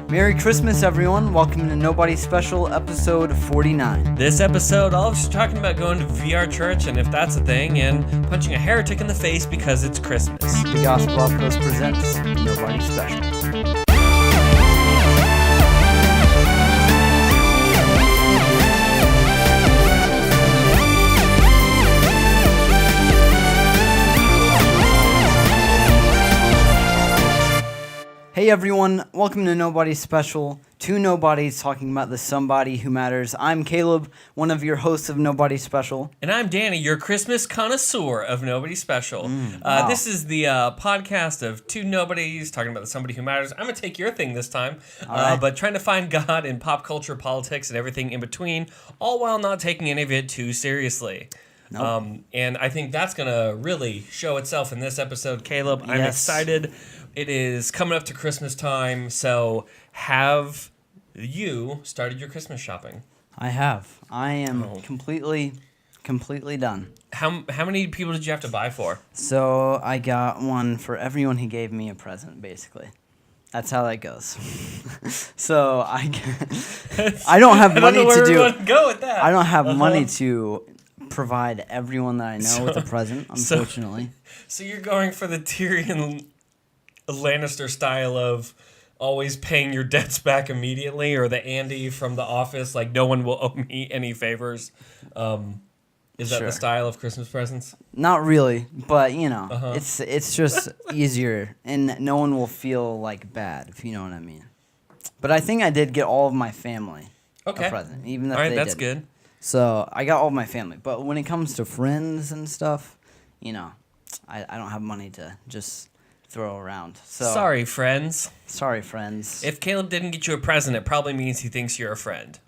Merry Christmas, everyone. Welcome to Nobody Special, episode 49. This episode, all of us are talking about going to VR church, and if that's a thing, and punching a heretic in the face because it's Christmas. The Gospel Outpost presents Nobody Special. Hey everyone, welcome to Nobody Special. Two nobodies talking about the somebody who matters. I'm Caleb, one of your hosts of Nobody Special. And I'm Danny, your Christmas connoisseur of Nobody Special. Wow. This is the podcast of two nobodies talking about the somebody who matters. I'm going to take your thing this time, right. But trying to find God in pop culture, politics, and everything in between, all while not taking any of it too seriously. Nope. And I think that's going to really show itself in this episode, Caleb. I'm Yes. excited. It is coming up to Christmas time, so have you started your Christmas shopping? I have. I am completely done. How many people did you have to buy for? So I got one for everyone who gave me a present, basically. That's how that goes. So I don't have money to do. Go with that. I don't have money to provide everyone that I know with a present, unfortunately. So you're going for the Tyrion Lannister style of always paying your debts back immediately, or the Andy from The Office, like no one will owe me any favors. Is that Sure. the style of Christmas presents? Not really, but you know, it's just easier, and no one will feel like bad, if you know what I mean. But I think I did get all of my family a present, even if All right, they that's didn't. good. So I got all of my family, but when it comes to friends and stuff, you know, I don't have money to just throw around. So Sorry, friends. Sorry, friends. If Caleb didn't get you a present, it probably means he thinks you're a friend.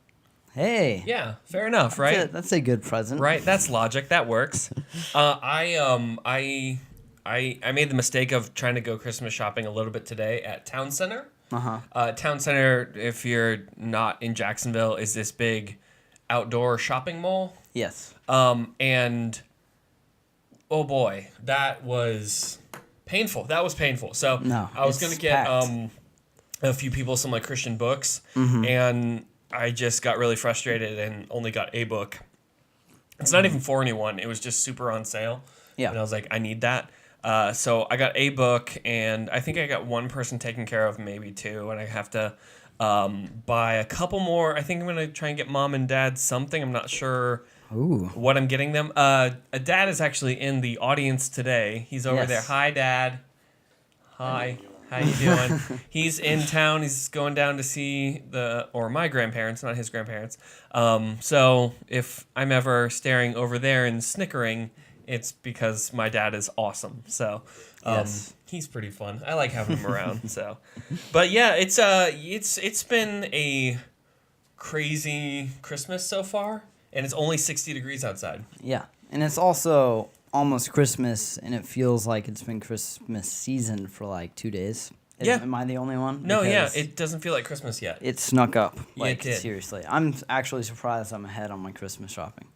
Hey. Yeah, fair enough, right? That's a good present. Right, that's logic. That works. I made the mistake of trying to go Christmas shopping a little bit today at Town Center. Town Center, if you're not in Jacksonville, is this big outdoor shopping mall. Yes. And oh boy, that was painful. So I was gonna get a few people some like Christian books, and I just got really frustrated and only got a book. It's not even for anyone. It was just super on sale. Yeah. And I was like, I need that. So I got a book, and I think I got one person taken care of, maybe two, and I have to buy a couple more. I think I'm going to try and get mom and dad something. I'm not sure what I'm getting them. A dad is actually in the audience today. He's over there. Hi, Dad. Hi. How you doing? He's in town. He's going down to see my grandparents, not his grandparents. So if I'm ever staring over there and snickering, it's because my dad is awesome. So he's pretty fun. I like having him around. So, but yeah, it's been a crazy Christmas so far, and it's only 60 degrees outside. Yeah, and it's also almost Christmas, and it feels like it's been Christmas season for like 2 days. Am I the only one? No, because it doesn't feel like Christmas yet. it snuck up. Like, it did. Seriously. I'm actually surprised I'm ahead on my Christmas shopping.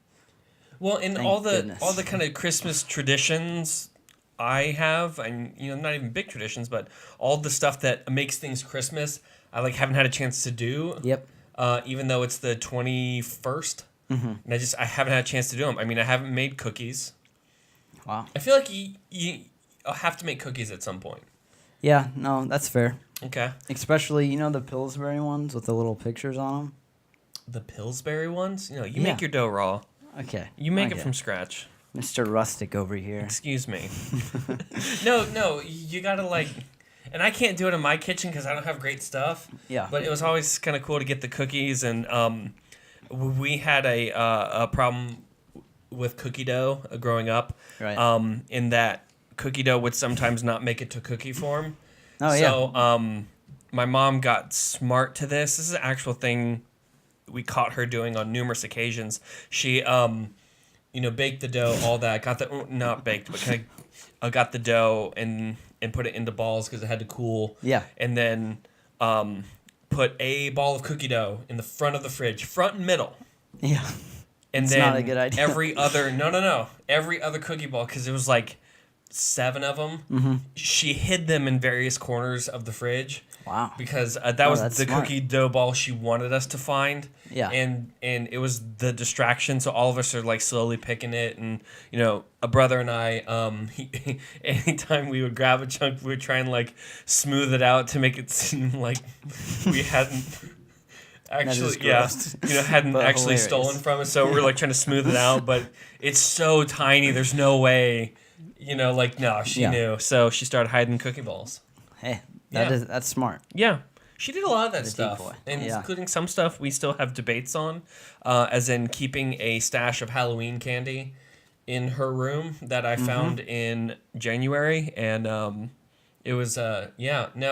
Well, and Thank all goodness. the kind of Christmas traditions I have, and not even big traditions, but all the stuff that makes things Christmas, I haven't had a chance to do. Yep. Even though it's the 21st, and I haven't had a chance to do them. I mean, I haven't made cookies. Wow. I feel like you have to make cookies at some point. Yeah, no, that's fair. Okay. Especially, the Pillsbury ones with the little pictures on them. The Pillsbury ones? You make your dough raw. Okay. You make it from scratch. Mr. Rustic over here. Excuse me. No, you gotta and I can't do it in my kitchen because I don't have great stuff. Yeah. But it was always kind of cool to get the cookies, and we had a problem with cookie dough growing up. Right. In that cookie dough would sometimes not make it to cookie form. Oh, yeah. So my mom got smart to this. This is an actual thing we caught her doing on numerous occasions. She baked the dough, all that. Not baked, but kind of got the dough and put it into balls because it had to cool. Yeah. And then put a ball of cookie dough in the front of the fridge, front and middle. Yeah. And It's then not a good idea. every other cookie ball, because it was like 7 of them. She hid them in various corners of the fridge. Wow. Because that was the smart. cookie dough ball she wanted us to find. Yeah. And it was the distraction, so all of us are like slowly picking it, and a brother and I, anytime we would grab a chunk, we would try and like smooth it out to make it seem like we hadn't actually hadn't actually stolen from it. So we're like trying to smooth it out, but it's so tiny. There's no way, no, she knew. So she started hiding cookie balls. Hey. That's smart. Yeah. She did a lot of that stuff, including some stuff we still have debates on, as in keeping a stash of Halloween candy in her room that I found in January, and it was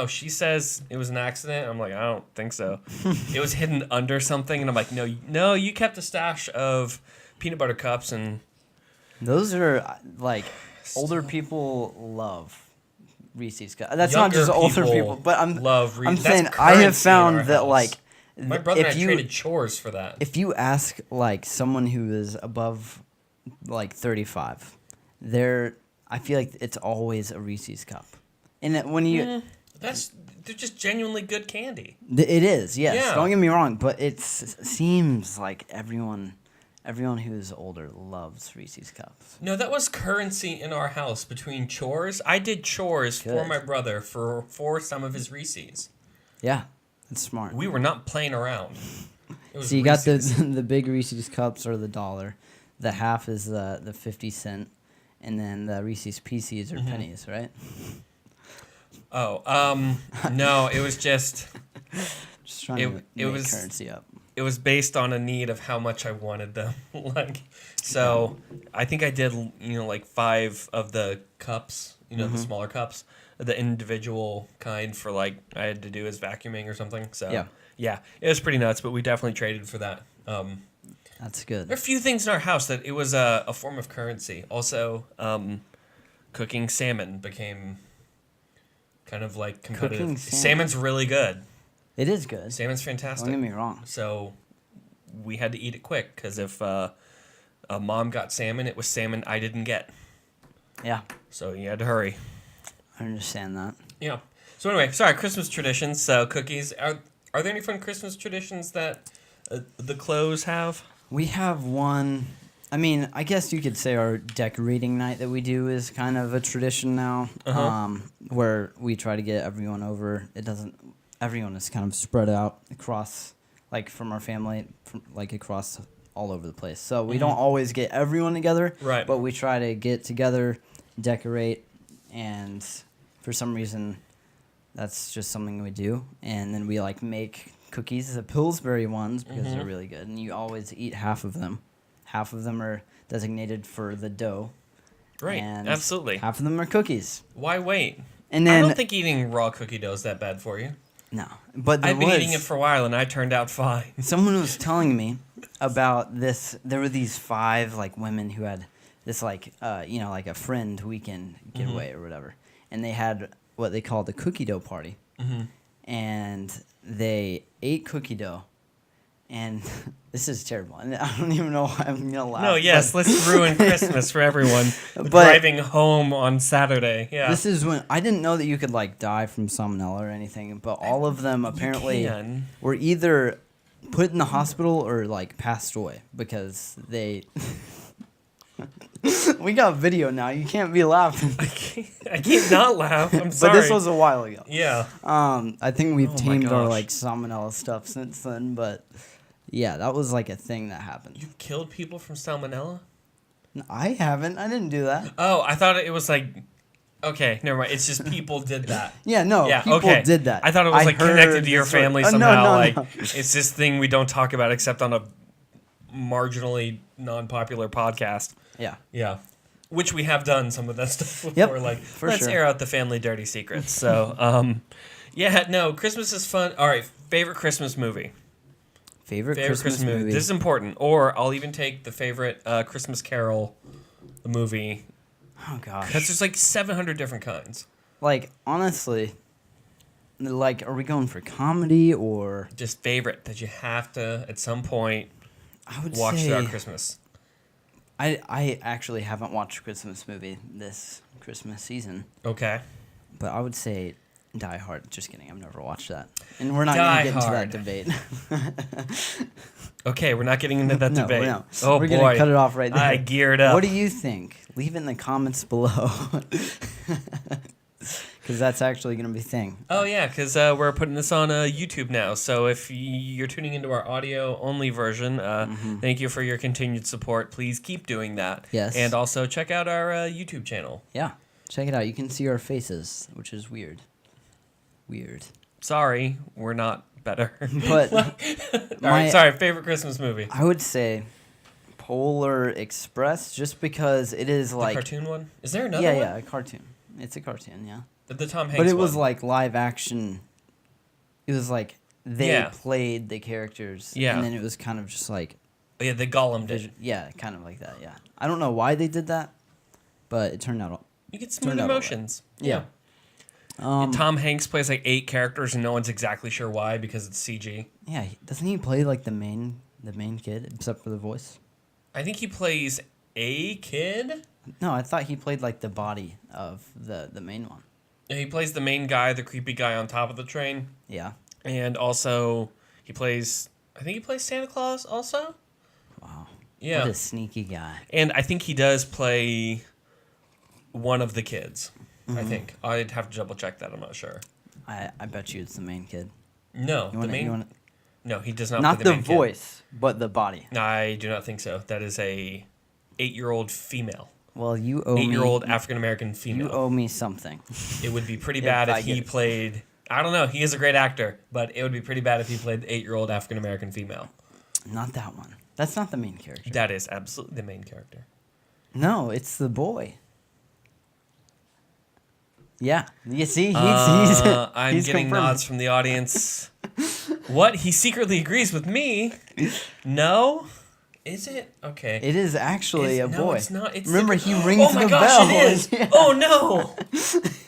she says it was an accident. I'm like, I don't think so. It was hidden under something, and I'm like, no, you kept a stash of peanut butter cups, and those are like older people love Reese's cups. That's Younger not just older people, but I'm saying I have found that like my brother and I traded chores for that. If you ask like someone who is above like 35, I feel like it's always a Reese's cup. And when you they're just genuinely good candy. It is, yes. Yeah. Don't get me wrong, but it seems like everyone who's older loves Reese's cups. No, that was currency in our house between chores. I did chores for my brother for some of his Reese's. Yeah, that's smart. We were not playing around. So you got the big Reese's cups are the $1. The half is the 50-cent, and then the Reese's Pieces are pennies, right? Oh, no, it was just trying to make currency up. It was based on a need of how much I wanted them. So I think I did, 5 of the cups, the smaller cups, the individual kind for I had to do as vacuuming or something. So yeah, it was pretty nuts, but we definitely traded for that. That's good. There are a few things in our house that it was a form of currency. Also, cooking salmon became kind of like competitive. Salmon's really good. It is good. Salmon's fantastic. Don't get me wrong. So we had to eat it quick because if a mom got salmon, it was salmon I didn't get. Yeah. So you had to hurry. I understand that. Yeah. So anyway, sorry, Christmas traditions. So cookies. Are there any fun Christmas traditions that the Close have? We have one. I mean, I guess you could say our decorating night that we do is kind of a tradition now, where we try to get everyone over. Everyone is kind of spread out across, from our family, across all over the place. So we don't always get everyone together, right? But we try to get together, decorate, and for some reason, that's just something we do. And then we make cookies, the Pillsbury ones, because they're really good. And you always eat half of them. Half of them are designated for the dough. Right, and absolutely. Half of them are cookies. Why wait? And then I don't think eating raw cookie dough is that bad for you. No, but I've been eating it for a while, and I turned out fine. Someone was telling me about this. There were these 5 women who had this a friend weekend getaway or whatever, and they had what they called the cookie dough party, and they ate cookie dough. And this is terrible. And I don't even know why I'm gonna laugh. No, yes, let's ruin Christmas for everyone driving home on Saturday. Yeah. This is when I didn't know that you could die from salmonella or anything, but all of them apparently were either put in the hospital or passed away because they. We got video now. You can't be laughing. I can't not laugh. I'm sorry. But this was a while ago. Yeah. I think we've tamed our salmonella stuff since then, but. Yeah, that was a thing that happened. You killed people from salmonella? No, I haven't. I didn't do that. Oh, I thought it was okay, never mind. It's just people did that. Yeah, no, people did that. I thought it was connected to your family somehow. No. It's this thing we don't talk about except on a marginally non-popular podcast. Yeah. Yeah. Which we have done some of that stuff before. Let's air out the family dirty secrets. So, Christmas is fun. All right, favorite Christmas movie. Favorite Christmas movie. This is important. Or I'll even take the favorite Christmas Carol, the movie. Oh, gosh. Because there's 700 different kinds. Honestly, are we going for comedy or... Just favorite that you have to, at some point, I would watch say, throughout Christmas. I actually haven't watched a Christmas movie this Christmas season, Okay. but I would say Die Hard. Just kidding. I've never watched that. And we're not Die going to get Hard. into that debate. Okay, we're not getting into that No, debate. no. Oh, We're boy. going to cut it off right there. I geared up. What do you think? Leave it in the comments below. Because that's actually going to be a thing. Oh, yeah, because we're putting this on YouTube now. So if you're tuning into our audio-only version, thank you for your continued support. Please keep doing that. Yes. And also check out our YouTube channel. Yeah. Check it out. You can see our faces, which is weird. Sorry, we're not better. But All right, sorry, favorite Christmas movie? I would say Polar Express, just because it is The like... cartoon one? Is there another Yeah, one? yeah, a cartoon. It's a cartoon, yeah. The Tom Hanks But it was one. like live action. It was like they Yeah. played the characters. Yeah. And then it was kind of just like... Oh, yeah, the Gollum did. Yeah, kind of like that, yeah. I don't know why they did that, but it turned out... You get smooth Turned out all right. emotions. Yeah. And Tom Hanks plays like 8 characters and no one's exactly sure why because it's CG. Yeah, doesn't he play like the main kid, except for the voice? I think he plays a kid. No, I thought he played like the body of the main one. Yeah, he plays the main guy, the creepy guy on top of the train. Yeah. And also, I think he plays Santa Claus also. Wow. Yeah. What a sneaky guy. And I think he does play one of the kids. I think. I'd have to double check that. I'm not sure. I bet you it's the main kid. No, You wanna- No, he does not. Not play the main kid. voice, but the body. No, I do not think so. That is a 8-year-old female. Well, you owe me... 8-year-old African American female. You owe me something. It would be pretty If bad I if he get it. played. I don't know. He is a great actor, but it would be pretty bad if he played the 8-year-old African American female. Not that one. That's not the main character. That is absolutely the main character. No, it's the boy. Yeah. You see, he's I'm he's getting confirmed. nods from the audience. What? He secretly agrees with me? No? Is it? Okay. It is actually a No, boy. it's not. It's Remember, the- he rings Oh my the gosh, bell. it is. Yeah. Oh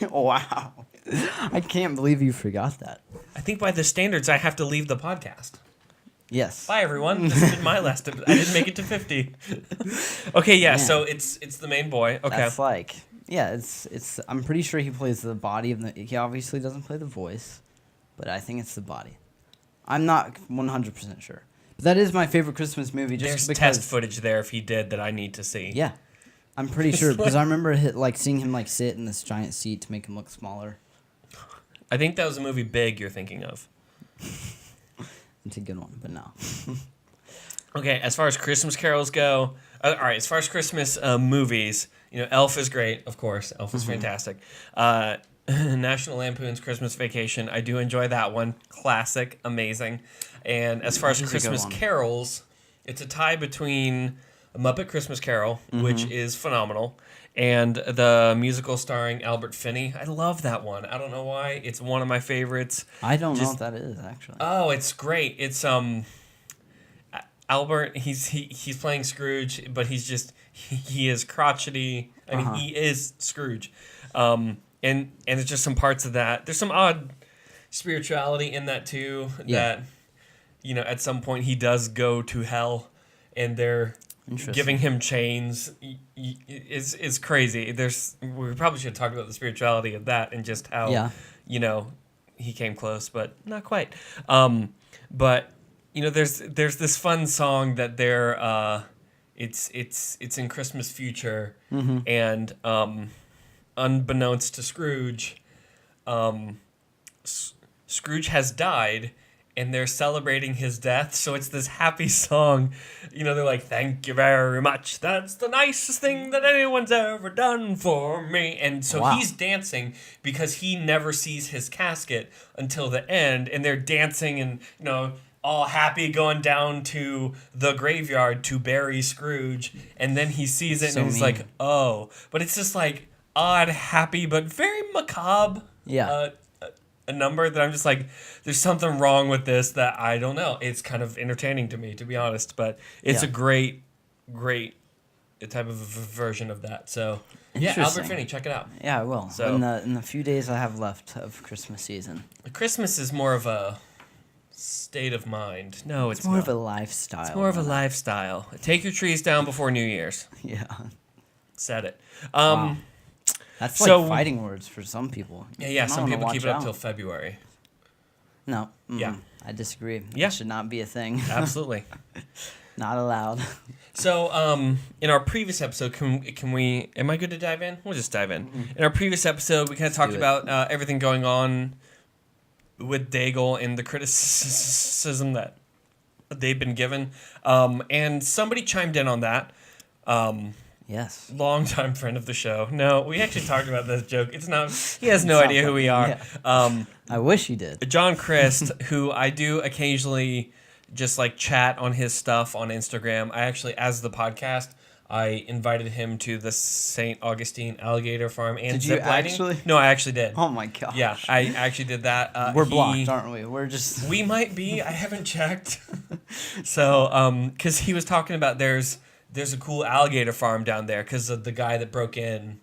no. Wow. I can't believe you forgot that. I think by the standards, I have to leave the podcast. Yes. Bye, everyone. This has been my last. I didn't make it to 50. Okay, yeah. Man. So it's the main boy. Okay. That's like, yeah, it's. I'm pretty sure he plays the body of the. He obviously doesn't play the voice, but I think it's the body. I'm not 100% sure. But that is my favorite Christmas movie, just There's because. test footage there if he did that I need to see. Yeah, I'm pretty sure because I remember seeing him like sit in this giant seat to make him look smaller. I think that was a movie Big you're thinking of. It's a good one, but no. Okay, as far as Christmas carols go, all right, as far as Christmas movies, Elf is great, of course. Elf is fantastic. National Lampoon's Christmas Vacation, I do enjoy that one. Classic, amazing. And as far as That is a good Christmas one. carols, it's a tie between A Muppet Christmas Carol, which is phenomenal, and the musical starring Albert Finney. I love that one. I don't know why. It's one of my favorites. I don't know what that is actually. Oh, it's great. It's Albert. He's playing Scrooge, but he is crotchety. I mean, he is Scrooge. And there's just some parts of that. There's some odd spirituality in that too. Yeah. That at some point he does go to hell, and they're giving him chains. Is crazy. We probably should talk about the spirituality of that and just how he came close, but not quite. But there's this fun song that they're it's in Christmas future, and unbeknownst to Scrooge, Scrooge has died, and they're celebrating his death. So it's this happy song. They're like, "Thank you very much. That's the nicest thing that anyone's ever done for me." And so he's dancing because he never sees his casket until the end, and they're dancing and all happy, going down to the graveyard to bury Scrooge, and then he sees it and he's like, "Oh!" But it's just like odd, happy, but very macabre. Yeah. A number that I'm just like, there's something wrong with this that I don't know. It's kind of entertaining to me, to be honest, but it's a great type of version of that. So yeah, Albert Finney, check it out. Yeah, I will. So In the few days I have left of Christmas season. Christmas is more of a state of mind. No, it's more not. of a lifestyle. It's more of a lifestyle. Take your trees down before New Year's. Yeah. Said it. Wow. That's like fighting words for some people. Yeah. Some people keep it up till February. No. Yeah. I disagree. Yeah. It should not be a thing. Absolutely. Not allowed. So, in our previous episode, can we? Am I good to dive in? We'll just dive in. In our previous episode, we kind of talked about everything going on with Daigle and the criticism that they've been given, and somebody chimed in on that. Yes. Longtime friend of the show. No, we actually talked about this joke. It's not. He has no idea who we are. Yeah. I wish he did. John Crist, who I do occasionally just like chat on his stuff on Instagram. I actually, as the podcast, I invited him to the St. Augustine alligator farm and Did you ziplining. actually? No, I actually did. Oh my gosh. Yeah, I actually did that. We're blocked, aren't we? We're just. We might be. I haven't checked. So, because he was talking about there's a cool alligator farm down there because of the guy that broke in.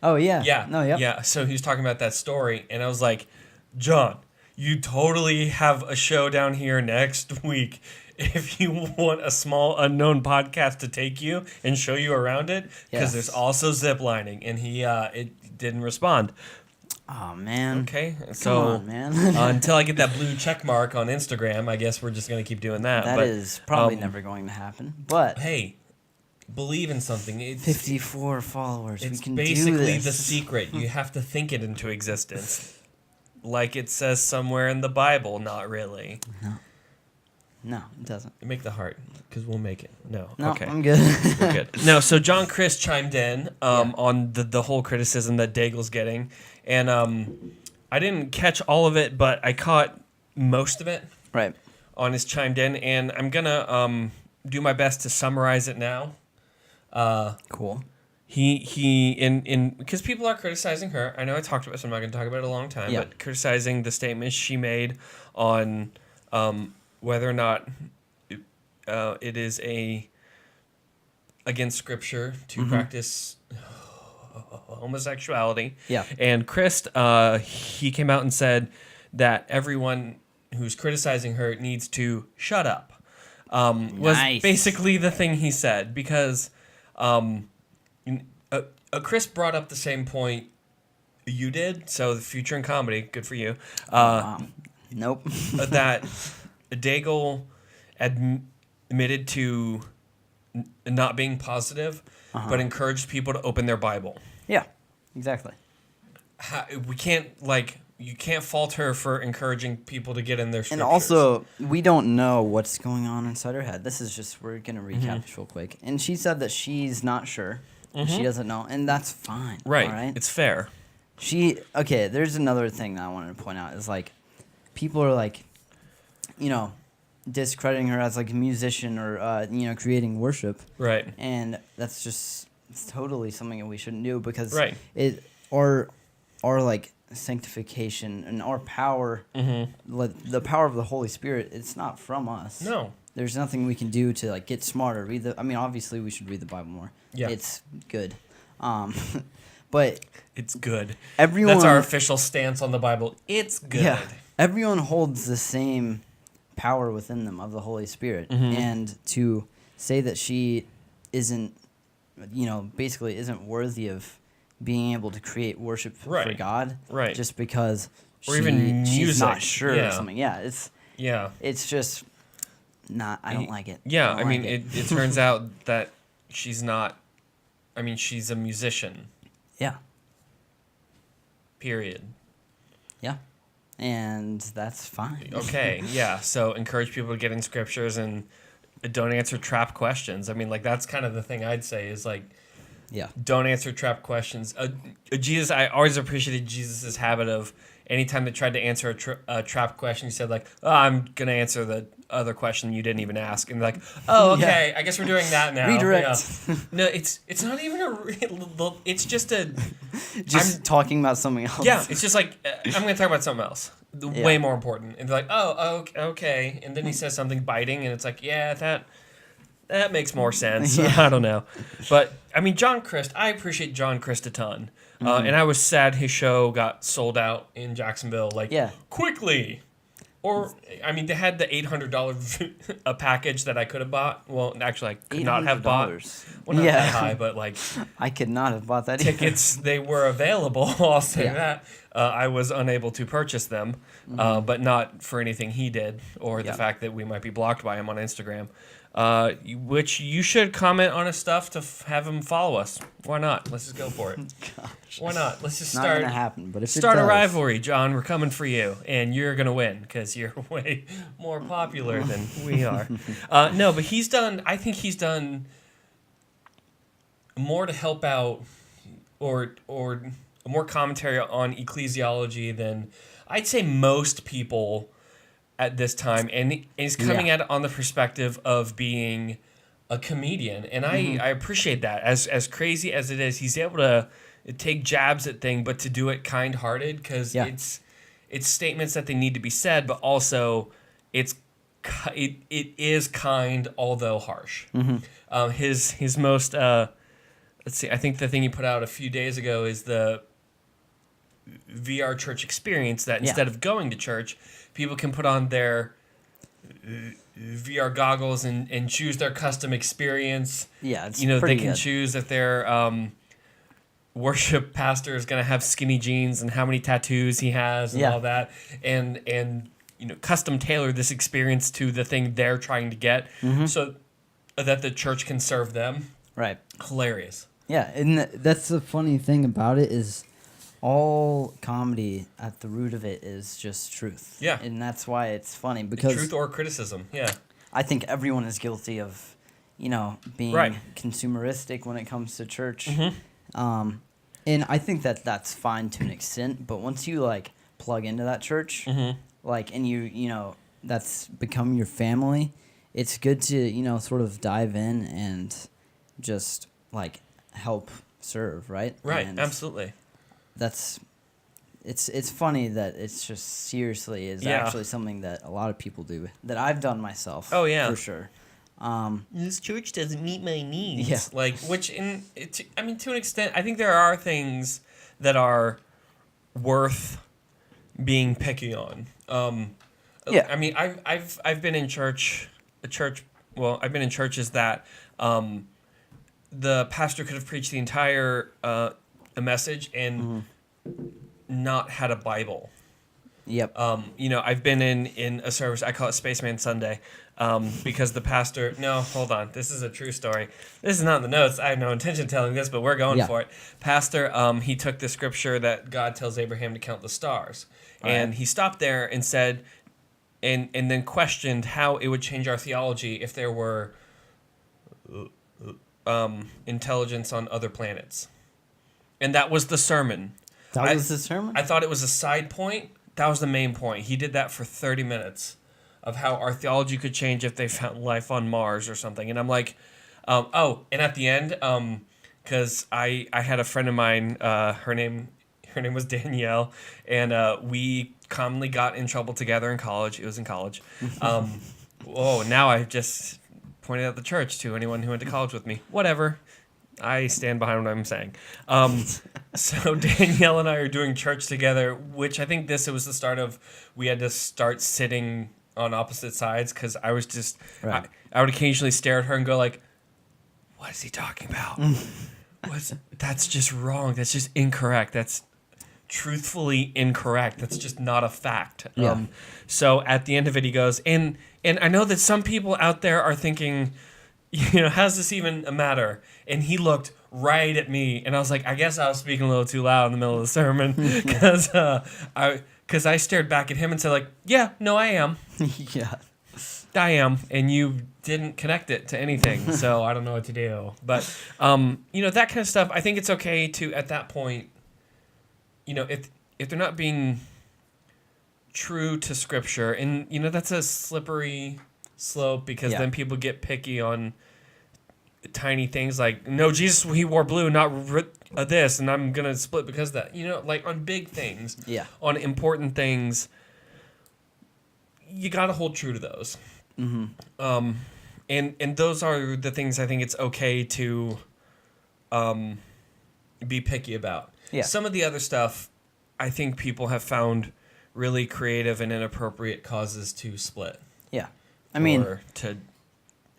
Oh yeah. Yeah. No. Yep. Yeah. So he was talking about that story, and I was like, John, you totally have a show down here next week if you want a small unknown podcast to take you and show you around it, because there's also zip lining, and he it didn't respond. Oh man. Okay, so come on, man. Until I get that blue check mark on Instagram, I guess we're just gonna keep doing that. That is probably never going to happen. But hey, believe in something. It's 54 followers. It's we can basically do this. the secret. You have to think it into existence. Like it says somewhere in the Bible, not really. No, it doesn't. Make the heart, because we'll make it. No, okay. I'm good. We're good. No, so John Crist chimed in on the whole criticism that Daigle's getting. And I didn't catch all of it, but I caught most of it. Right. On his chimed in. And I'm going to do my best to summarize it now. Cool. He because people are criticizing her. I know I talked about this, so I'm not going to talk about it a long time, but criticizing the statements she made on whether or not it is against Scripture to practice homosexuality. Yeah. And Crist, he came out and said that everyone who's criticizing her needs to shut up. Was basically the thing he said, because Chris brought up the same point you did, so the future in comedy, good for you. Nope. That Daigle admitted to not being positive, but encouraged people to open their Bible. Yeah, exactly. You can't fault her for encouraging people to get in their scriptures. And also, we don't know what's going on inside her head. This is just, we're going to recap this real quick. And she said that she's not sure. She doesn't know, and that's fine. Right. All right? It's fair. There's another thing that I wanted to point out is like, people are like, discrediting her as like a musician or, creating worship. Right. And that's just, it's totally something that we shouldn't do, because our like sanctification and our power, the power of the Holy Spirit, it's not from us. No. There's nothing we can do to like get smarter. Obviously we should read the Bible more. Yeah. It's good. But it's good. Everyone, that's our official stance on the Bible. It's good. Yeah. Everyone holds the same power within them of the Holy Spirit. And to say that she isn't, basically isn't worthy of being able to create worship for God, just because she's not sure or something. Yeah, it's just not. I don't like it. Yeah, I mean, it turns out that she's not. I mean, she's a musician. Yeah. Period. Yeah, and that's fine. Okay. Yeah. So encourage people to get in scriptures and don't answer trap questions. I mean, like that's kind of the thing I'd say is like. Yeah. Don't answer trap questions. Jesus, I always appreciated Jesus' habit of anytime they tried to answer a trap question, he said like, "Oh, I'm gonna answer the other question you didn't even ask," and like, "Oh, okay, I guess we're doing that now." Redirect. No, it's not even it's just talking about something else. Yeah, it's just like I'm gonna talk about something else, way more important, and they're like, "Oh, okay," and then he says something biting, and it's like, "Yeah, that makes more sense." I don't know. But, I mean, John Crist, I appreciate John Crist a ton. And I was sad his show got sold out in Jacksonville, quickly. Or, I mean, they had the $800 a package that I could have bought. Well, actually, I could not have bought. Well, not that high, but like I could not have bought that tickets, they were available. I'll say Yeah. that. I was unable to purchase them, but not for anything he did or the Yeah. fact that we might be blocked by him on Instagram. Which you should comment on his stuff to have him follow us. Why not? Let's just go for it. Gosh. Why not? Let's just Not start. gonna happen, but if Start it a does, rivalry, John. We're coming for you, and you're gonna win because you're way more popular than we are. No, but he's done. I think he's done more to help out, or more commentary on ecclesiology than I'd say most people at this time, and he's coming at it on the perspective of being a comedian, and I appreciate that. As crazy as it is, he's able to take jabs at things, but to do it kind-hearted because it's statements that they need to be said, but also it is kind, although harsh. His most let's see, I think the thing he put out a few days ago is the VR church experience, that instead of going to church, people can put on their VR goggles and choose their custom experience. Yeah, it's they can good. choose if their worship pastor is going to have skinny jeans and how many tattoos he has and all that, and custom tailor this experience to the thing they're trying to get, so that the church can serve them. Right. Hilarious. Yeah, and that's the funny thing about it is all comedy at the root of it is just truth. Yeah. And that's why it's funny because Truth or criticism. Yeah. I think everyone is guilty of, being consumeristic when it comes to church. And I think that that's fine to an extent, but once you plug into that church, and that's become your family, it's good to, sort of dive in and just help serve, right? Right. And absolutely. it's funny that it's just seriously is actually something that a lot of people do, that I've done myself. Oh, yeah. For sure. This church doesn't meet my needs. Yeah. To an extent, I think there are things that are worth being picky on. Yeah. I mean, I've been in I've been in churches that the pastor could have preached the entire a message and not had a Bible. Yep. I've been in a service, I call it Spaceman Sunday, because the pastor, no, hold on, this is a true story. This is not in the notes. I have no intention of telling this, but we're going for it. Pastor, he took the scripture that God tells Abraham to count the stars. And he stopped there and said, and then questioned how it would change our theology if there were intelligence on other planets. And that was the sermon. That was the sermon? I thought it was a side point. That was the main point. He did that for 30 minutes of how our theology could change if they found life on Mars or something. And I'm like, and at the end, because I had a friend of mine, her name was Danielle, and we commonly got in trouble together in college. It was in college. Now I've just pointed out the church to anyone who went to college with me. Whatever. I stand behind what I'm saying. So Danielle and I are doing church together, which I think it was the start of, we had to start sitting on opposite sides because I was just, I would occasionally stare at her and go like, what is he talking about? That's just wrong. That's just incorrect. That's truthfully incorrect. That's just not a fact. Yeah. So at the end of it, he goes, and I know that some people out there are thinking, how's this even a matter? And he looked right at me, and I was like, I guess I was speaking a little too loud in the middle of the sermon because I stared back at him and said like, yeah, no, I am. Yeah. I am, and you didn't connect it to anything, so I don't know what to do. But that kind of stuff, I think it's okay to, at that point, if they're not being true to Scripture, and that's a slippery slope because then people get picky on tiny things like, no, Jesus, he wore blue, not this, and I'm gonna split because of that. Like on big things, on important things, you gotta hold true to those. And those are the things I think it's okay to be picky about. Some of the other stuff I think people have found really creative and inappropriate causes to split. Yeah. I mean, or to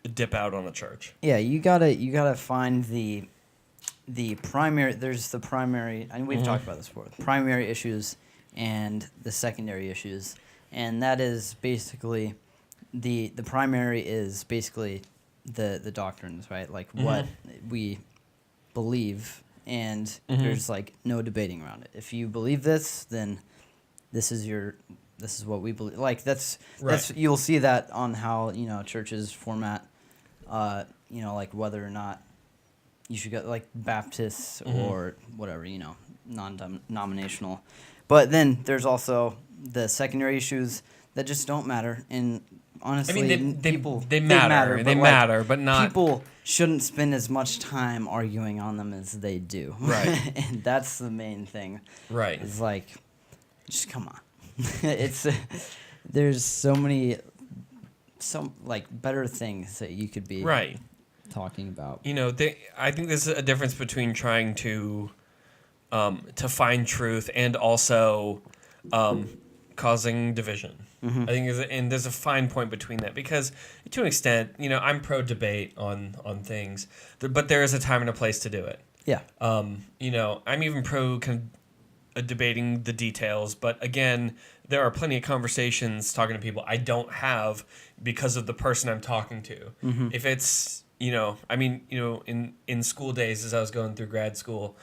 dip out on the church. Yeah, you gotta find the primary. There's the primary, and we've talked about this before. Primary issues and the secondary issues, and that is basically the primary is basically the doctrines, right? Like what we believe, and there's like no debating around it. If you believe this, then this is what we believe. Like that's you'll see that on how churches format, like whether or not you should go like Baptists or whatever, non-denominational. But then there's also the secondary issues that just don't matter. And honestly, I mean, they matter. matter, but not. People shouldn't spend as much time arguing on them as they do. Right. And that's the main thing. Right. It's like, just come on. There's so better things that you could be talking about. I think there's a difference between trying to find truth and also causing division. I think there's a fine point between that, because to an extent, I'm pro debate on things, but there is a time and a place to do it. Yeah. I'm even pro debating the details, but again, there are plenty of conversations talking to people I don't have because of the person I'm talking to. If it's in school days, as I was going through grad school,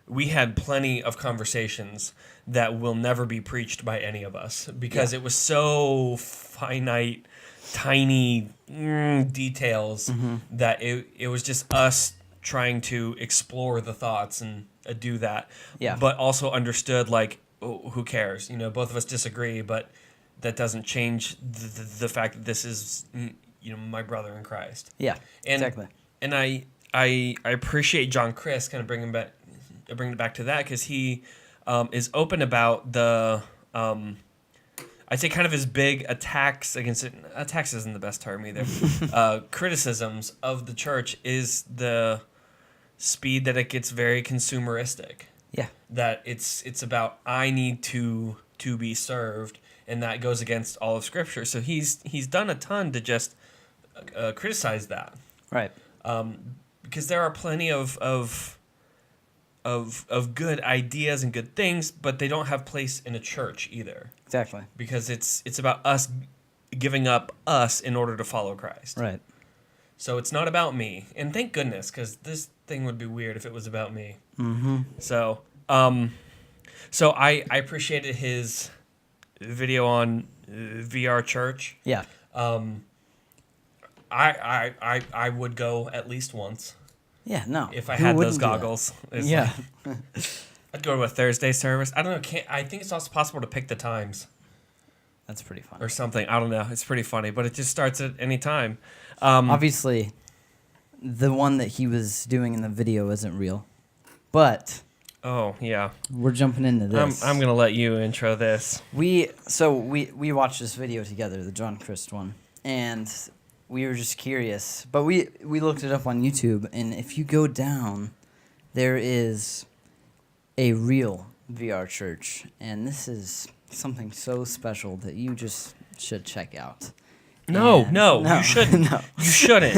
we had plenty of conversations that will never be preached by any of us, because it was so finite, tiny details that it was just us trying to explore the thoughts and do that. Yeah. But also understood, like, who cares? Both of us disagree, but that doesn't change the fact that this is, my brother in Christ. Yeah, exactly. And I appreciate John Crist kind of bringing it back to that, because he is open about the I'd say kind of his big attacks against it. Attacks isn't the best term either. Criticisms of the church is the speed that it gets very consumeristic. Yeah. That it's about, I need to be served, and that goes against all of Scripture. So he's done a ton to just criticize that. Right. Because there are plenty of good ideas and good things, but they don't have place in a church either. Exactly. Because it's about us giving up us in order to follow Christ. Right. So it's not about me, and thank goodness, because this thing would be weird if it was about me. So I appreciated his video on VR church. Yeah. I would go at least once. Yeah. No. If I had those goggles. Yeah. I'd go to a Thursday service. I don't know. I think it's also possible to pick the times. That's pretty fun. Or something. I don't know. It's pretty funny, but it just starts at any time. Obviously, the one that he was doing in the video isn't real, but oh yeah, we're jumping into this. I'm gonna let you intro this. We watched this video together, the John Crist one, and we were just curious. But we looked it up on YouTube, and if you go down, there is a real VR church, and this is something so special that you just should check out. No, you shouldn't. No. You shouldn't.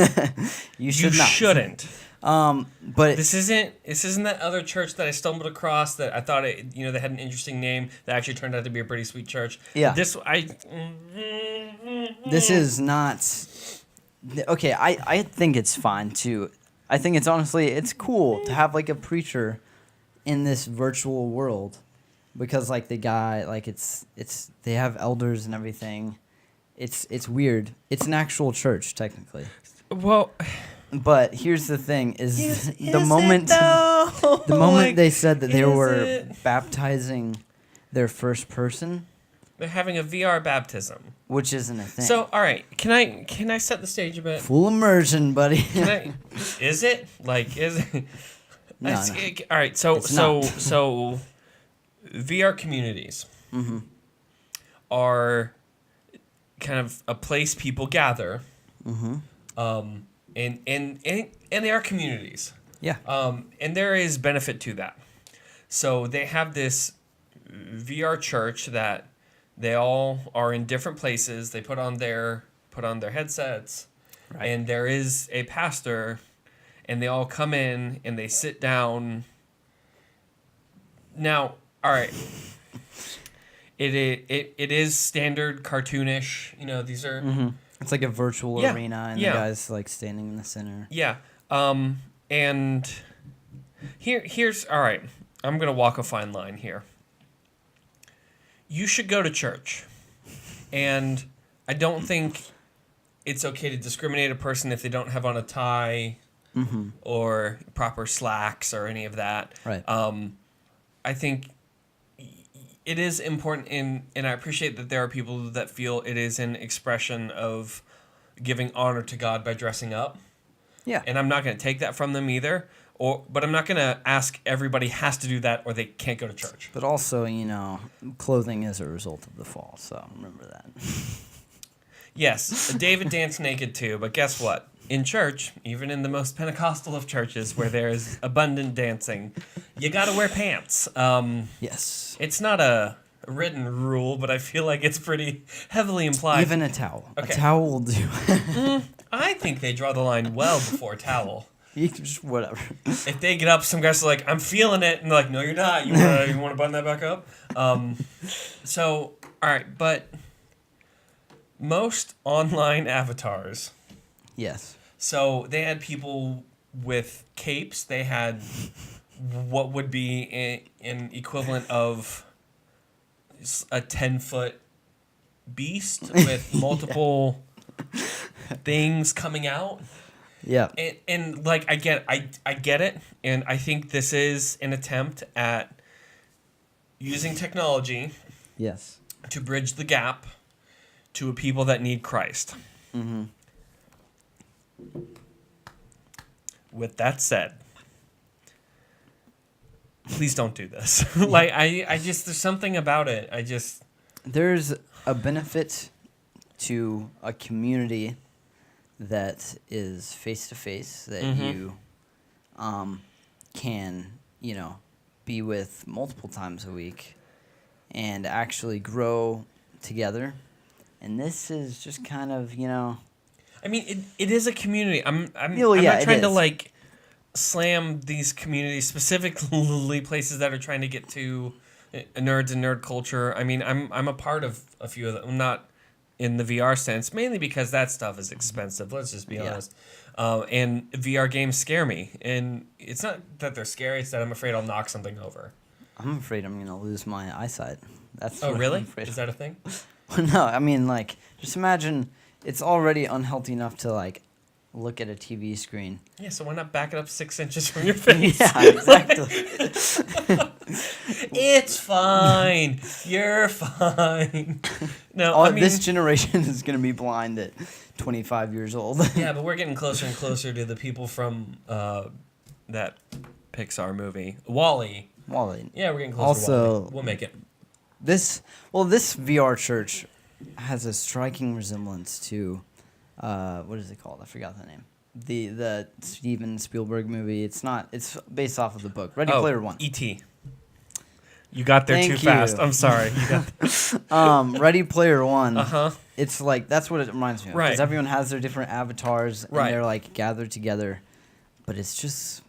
You should not. You shouldn't. But this isn't that other church that I stumbled across that I thought they had an interesting name that actually turned out to be a pretty sweet church. Yeah. This is not. Okay, I think it's fine too. I think it's cool to have like a preacher in this virtual world, because like the guy, like it's they have elders and everything. It's weird. It's an actual church technically. Well, but here's the thing: the moment they said that they were baptizing their first person, they're having a VR baptism, which isn't a thing. So, all right, can I set the stage a bit? Full immersion, buddy. Is it? No. All right, so VR communities are kind of a place people gather, and they are communities. Yeah. And there is benefit to that. So they have this VR church that they all are in different places. They put on their headsets, Right. and there is a pastor, and they all come in and they sit down. Now, all right. It is standard cartoonish. You know, these are It's like a virtual Yeah, arena, and yeah. the guy's like standing in the center. yeah. And here's all right. I'm gonna walk a fine line here. You should go to church, and I don't think it's okay to discriminate a person if they don't have on a tie or proper slacks or any of that. Right. I think it is important, and I appreciate that there are people that feel it is an expression of giving honor to God by dressing up. Yeah. And I'm not going to take that from them either. But I'm not going to ask everybody has to do that or they can't go to church. But also, clothing is a result of the fall, so remember that. Yes, David danced naked too, but guess what? In church, even in the most Pentecostal of churches where there is abundant dancing, you got to wear pants. Yes. It's not a written rule, but I feel like it's pretty heavily implied. Even a towel. Okay. A towel will do. I think they draw the line well before a towel. You can just whatever. If they get up, some guys are like, "I'm feeling it," and they're like, "No, you're not. You want to button that back up?" So, all right, but most online avatars. Yes. So they had people with capes. They had what would be an equivalent of a 10-foot beast with multiple things coming out. Yeah. And like I get it, and I think this is an attempt at using technology Yes. to bridge the gap to a people that need Christ. Mm-hmm. With that said, please don't do this. Like I just there's something about it. There's a benefit to a community that is face to face that you can, be with multiple times a week and actually grow together. And this is just kind of, I mean, it is a community. I'm yeah, not trying to is. like slam these communities, specifically places that are trying to get to nerds and nerd culture. I mean, I'm a part of a few of them. I'm not in the VR sense, mainly because that stuff is expensive. Let's just be honest. And VR games scare me, and it's not that they're scary; it's that I'm afraid I'll knock something over. I'm afraid I'm going to lose my eyesight. That's Oh, what really? I'm afraid Is that a thing? No, I mean, like, just imagine it's already unhealthy enough to, like, look at a TV screen. Yeah, so why not back it up 6 inches from your face? Yeah, exactly. It's fine. You're fine. No, I mean, this generation is going to be blind at 25 years old. yeah, but we're getting closer and closer to the people from that Pixar movie, Wall-E. Wally. Yeah, we're getting closer Also, to Wall-E. We'll make it. this VR church has a striking resemblance to, what is it called? I forgot the name. The Steven Spielberg movie. It's based off of the book, Ready Player One. E.T. You got there Thank too fast. you. I'm sorry. You got Ready Player One. Uh-huh. It's like, that's what it reminds me of. Right. Because everyone has their different avatars, and Right. they're, like, gathered together. But it's just,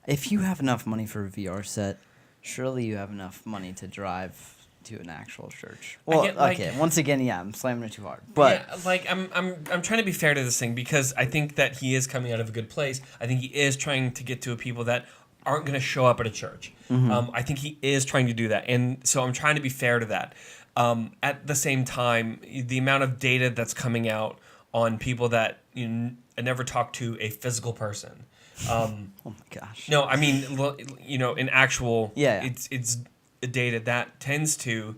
if you have enough money for a VR set, surely you have enough money to drive to an actual church. Well, get, like- okay, once again, yeah, I'm slamming it too hard. But yeah, like I'm trying to be fair to this thing because I think that he is coming out of a good place. I think he is trying to get to a people that aren't going to show up at a church. I think he is trying to do that, and so I'm trying to be fair to that. At the same time, the amount of data that's coming out on people that never talk to a physical person. oh my gosh. No, I mean, in actual, Yeah. it's data that tends to,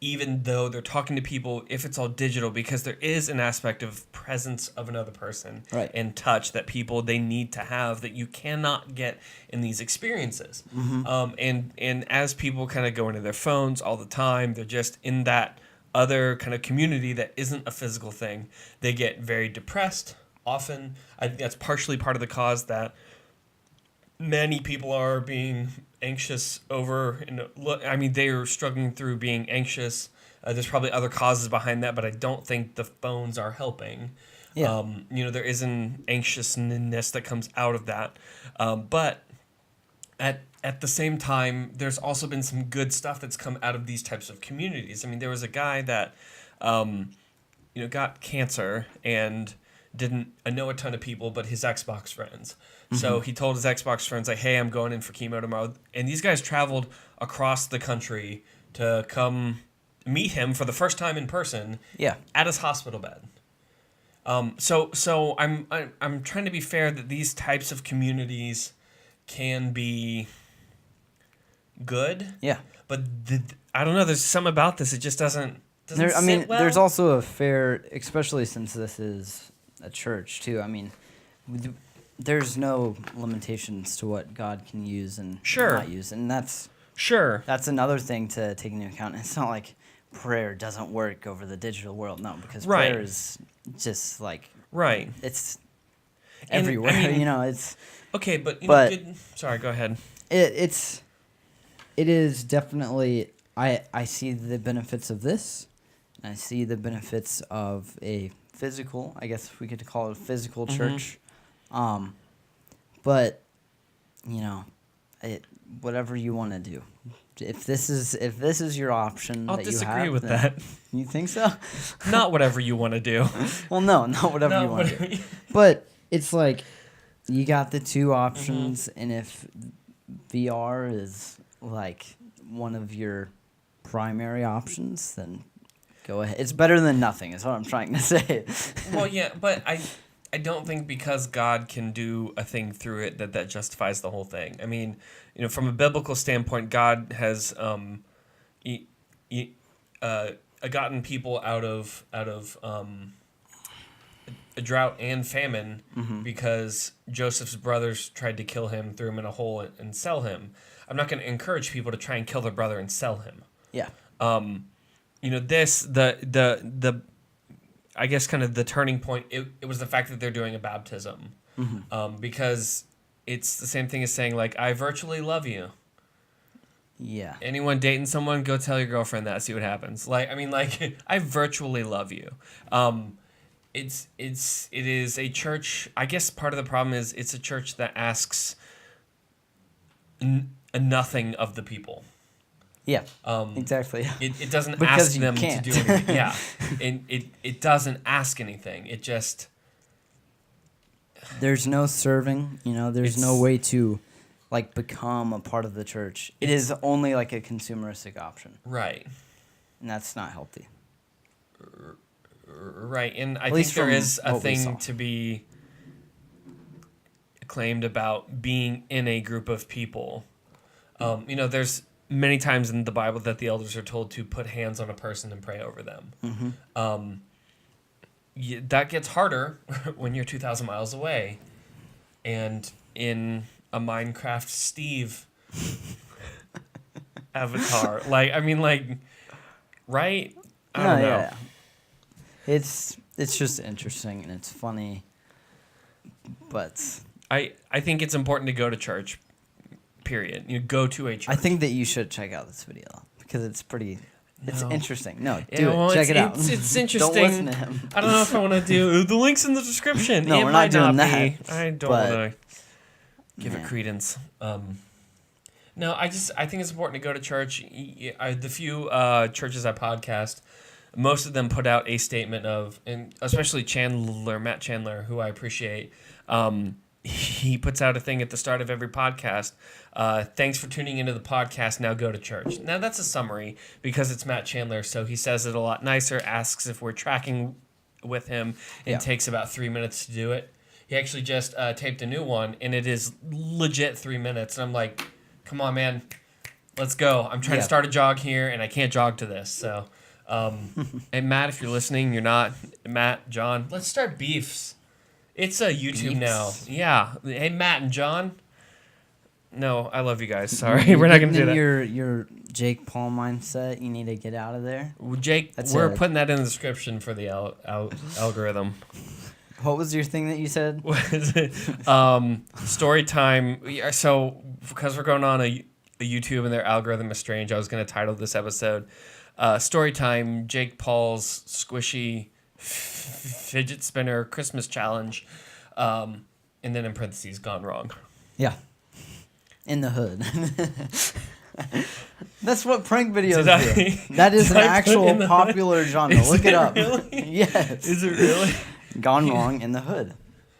even though they're talking to people, if it's all digital, because there is an aspect of presence of another person Right. and touch that they need to have that you cannot get in these experiences. And as people kind of go into their phones all the time, they're just in that other kind of community that isn't a physical thing. They get very depressed often. I think that's partially part of the cause that many people are being anxious over. I mean, they are struggling through being anxious. There's probably other causes behind that, but I don't think the phones are helping. Yeah. There is an anxiousness that comes out of that. But at the same time, there's also been some good stuff that's come out of these types of communities. I mean, there was a guy that, got cancer and didn't know a ton of people, but his Xbox friends. Mm-hmm. So he told his Xbox friends, like, hey, I'm going in for chemo tomorrow. And these guys traveled across the country to come meet him for the first time in person. Yeah. At his hospital bed. So I'm trying to be fair that these types of communities can be good. Yeah. But I don't know. There's something about this. It just doesn't sit well. There's also a fair, especially since this is a church too. I mean, there's no limitations to what God can use and not use, and that's another thing to take into account. It's not like prayer doesn't work over the digital world, no, because prayer is just like it's everywhere. I mean, it's okay, but sorry, go ahead. It is definitely. I see the benefits of this, and I see the benefits of a physical. I guess we could call it a physical church. But whatever you want to do. If this is your option, I'll that you disagree have, with that. You think so? Not whatever you want to do. Well, no, not whatever you want to do. But it's like you got the two options, and if VR is like one of your primary options, then go ahead. It's better than nothing, is what I'm trying to say. Well, yeah, but I don't think because God can do a thing through it that justifies the whole thing. I mean, from a biblical standpoint, God has gotten people out of a drought and famine because Joseph's brothers tried to kill him, threw him in a hole, and sell him. I'm not going to encourage people to try and kill their brother and sell him. Yeah. I guess kind of the turning point, it was the fact that they're doing a baptism. Because it's the same thing as saying, like, I virtually love you. Yeah. Anyone dating someone, go tell your girlfriend that, see what happens. I virtually love you. It is a church, I guess part of the problem is it's a church that asks nothing of the people. Yeah, exactly. It doesn't ask them to do anything. Yeah, and it doesn't ask anything. It just... There's no serving, there's no way to, become a part of the church. It is only, a consumeristic option. Right. And that's not healthy. Right, and I think there is a thing to be claimed about being in a group of people. There's many times in the Bible that the elders are told to put hands on a person and pray over them. That gets harder when you're 2,000 miles away and in a Minecraft Steve avatar. Right? I don't know. Yeah. It's just interesting and it's funny, but... I think it's important to go to church. Period. You go to a church. I think that you should check out this video because it's pretty. It's interesting. No, Check it out. It's interesting. Don't listen to him. I don't know if I want to do the links in the description. No, we're not doing that. I don't want to give it credence. No, I think it's important to go to church. The few churches I podcast, most of them put out a statement of, and especially Matt Chandler, who I appreciate. He puts out a thing at the start of every podcast. Thanks for tuning into the podcast. Now go to church. Now that's a summary because it's Matt Chandler, so he says it a lot nicer, asks if we're tracking with him, and takes about 3 minutes to do it. He actually just taped a new one, and it is legit 3 minutes. And I'm like, come on, man. Let's go. I'm trying to start a jog here, and I can't jog to this. So, hey, Matt, if you're listening, you're not. Matt, John, let's start beefs. It's a YouTube now. Yeah. Hey, Matt and John. No, I love you guys. Sorry, we're not going to do that. Your Jake Paul mindset, you need to get out of there. Jake, we're putting that in the description for the algorithm. What was your thing that you said? Story time. Yeah, so because we're going on a YouTube and their algorithm is strange, I was going to title this episode Story Time, Jake Paul's Squishy Fidget Spinner Christmas Challenge. And then in parentheses, gone wrong. Yeah. In the hood. That's what prank videos do. That is an actual popular genre. Look it up. Really? Yes. Is it really? Gone wrong in the hood.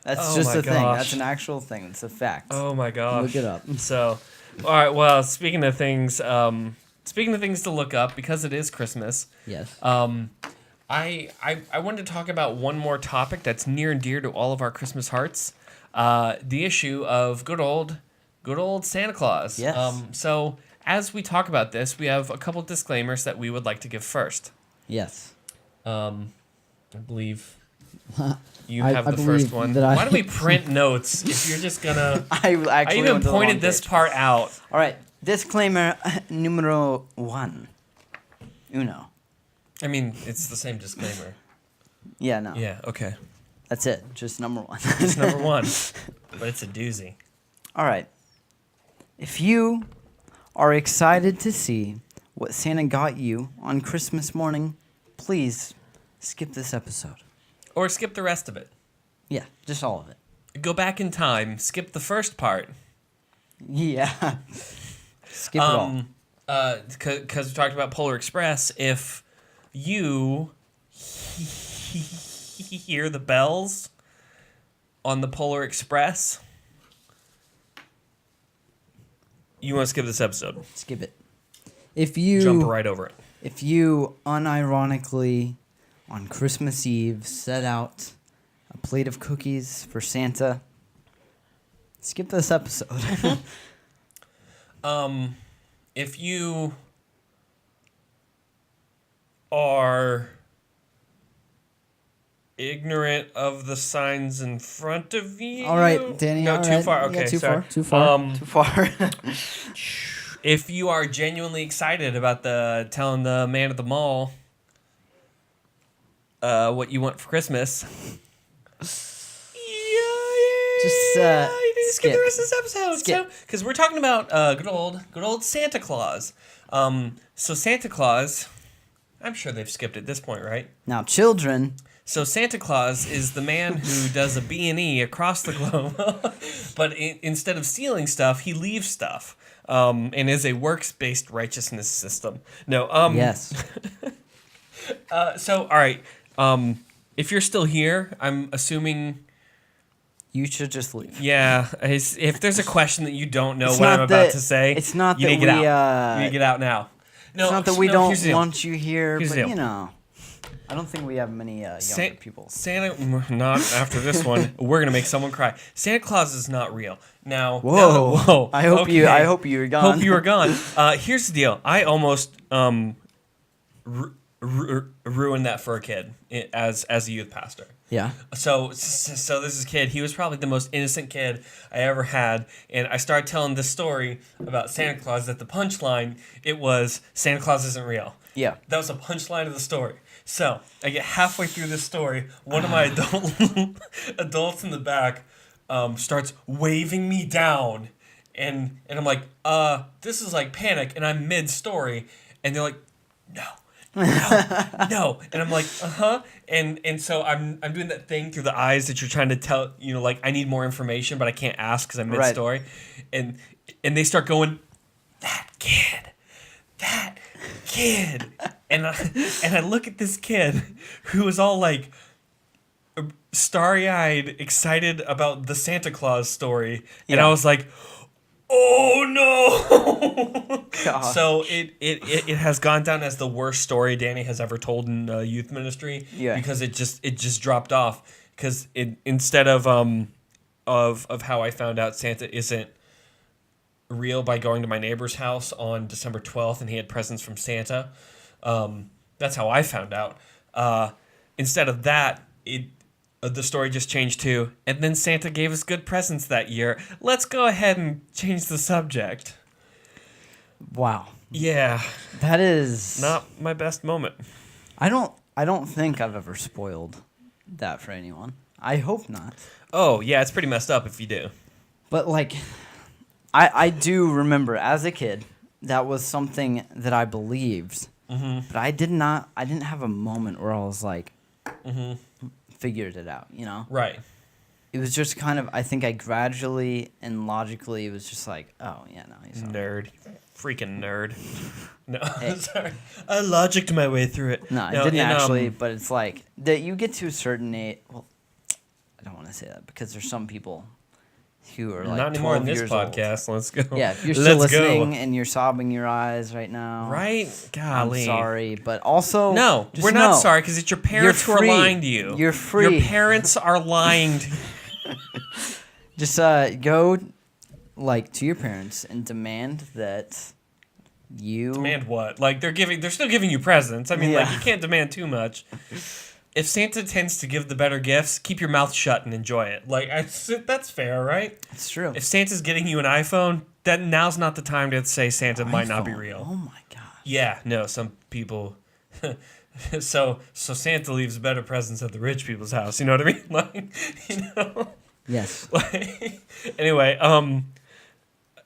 That's just a thing. That's an actual thing. It's a fact. Oh my gosh. Look it up. So, all right. Well, speaking of things to look up, because it is Christmas. Yes. I wanted to talk about one more topic that's near and dear to all of our Christmas hearts. The issue of good old Santa Claus. Yes. So as we talk about this, we have a couple disclaimers that we would like to give first. Yes. I believe you have the first one. Why don't we print notes if you're just gonna... I even pointed this part out. All right. Disclaimer numero one. Uno. I mean, it's the same disclaimer. Yeah, no. Yeah, okay. That's it. Just number one. It's number one. But it's a doozy. All right. If you are excited to see what Santa got you on Christmas morning, please skip this episode. Or skip the rest of it. Yeah, just all of it. Go back in time. Skip the first part. Yeah. Skip it all. Because we talked about Polar Express. If you hear the bells on the Polar Express, you want to skip this episode. Skip it. If you jump right over it. If you unironically on Christmas Eve set out a plate of cookies for Santa, skip this episode. If you are ignorant of the signs in front of you. All right, Danny. No, all too right. far. Okay, yeah, too sorry. far. Too far. Too far. If you are genuinely excited about telling the man at the mall what you want for Christmas, Just you need to skip skip. the rest of this episode. Skip. Because we're talking about good old Santa Claus. So Santa Claus, I'm sure they've skipped at this point, right? Now, children. So Santa Claus is the man who does a B&E across the globe, but instead of stealing stuff, he leaves stuff, and is a works-based righteousness system. No. Yes. So, all right. If you're still here, I'm assuming. You should just leave. Yeah. If there's a question that you don't know what I'm about to say, it's not you that need to get we. out. You need to get out now. No, it's not that we don't here's the deal. want you here, Here's but the deal. you know, I don't think we have many younger people. Santa, not after this one. We're gonna make someone cry. Santa Claus is not real. Now, whoa! I hope okay. I hope you were gone. Hope you were gone. Here's the deal. I almost ruined that for a kid as a youth pastor. Yeah. So this is a kid. He was probably the most innocent kid I ever had, and I started telling this story about Santa Claus. That the punchline it was Santa Claus isn't real. Yeah. That was the punchline of the story. So I get halfway through this story. One of my adults in the back starts waving me down, and I'm like, this is like panic, and I'm mid-story, and they're like, no. No, and I'm like, and so I'm doing that thing through the eyes that you're trying to tell, like I need more information, but I can't ask because I'm mid-story, and they start going, that kid, and I look at this kid who is all like starry-eyed, excited about the Santa Claus story, and I was like, oh no! God. So it has gone down as the worst story Danny has ever told in youth ministry. Yeah. Because it just dropped off. Because instead of how I found out Santa isn't real by going to my neighbor's house on December 12th and he had presents from Santa. That's how I found out. Instead of that, the story just changed to, and then Santa gave us good presents that year. Let's go ahead and change the subject. Wow. Yeah. That is Not my best moment. I don't think I've ever spoiled that for anyone. I hope not. Oh, yeah, it's pretty messed up if you do. But, like, I do remember as a kid, that was something that I believed. Mm-hmm. But I didn't have a moment where I was like, figured it out, you know? Right. It was just kind of, I think I gradually and logically, it was just like, oh, yeah, no, he's not. Nerd. Freaking nerd. No, Hey. sorry. I logicked my way through it. No, it didn't actually, but it's like, that you get to a certain age, well, I don't want to say that, because there's some people who are like not anymore in 12 this years podcast. old. Let's go. Yeah, if you're still Let's listening go. and you're sobbing your eyes right now. Right? Golly. I'm sorry, but also... No, just we're not know, sorry because it's your parents who are free. lying to you. You're free. Your parents are lying to you. Just go, like, to your parents and demand that you... Demand what? Like they're still giving you presents. I mean, like Yeah. you can't demand too much. If Santa tends to give the better gifts, keep your mouth shut and enjoy it. Like that's fair, right? It's true. If Santa's getting you an iPhone, then now's not the time to say Santa might not be iPhone. real. Oh my gosh. Yeah, no, some people. so Santa leaves better presents at the rich people's house. You know what I mean? Like, you know. Yes. Like, anyway,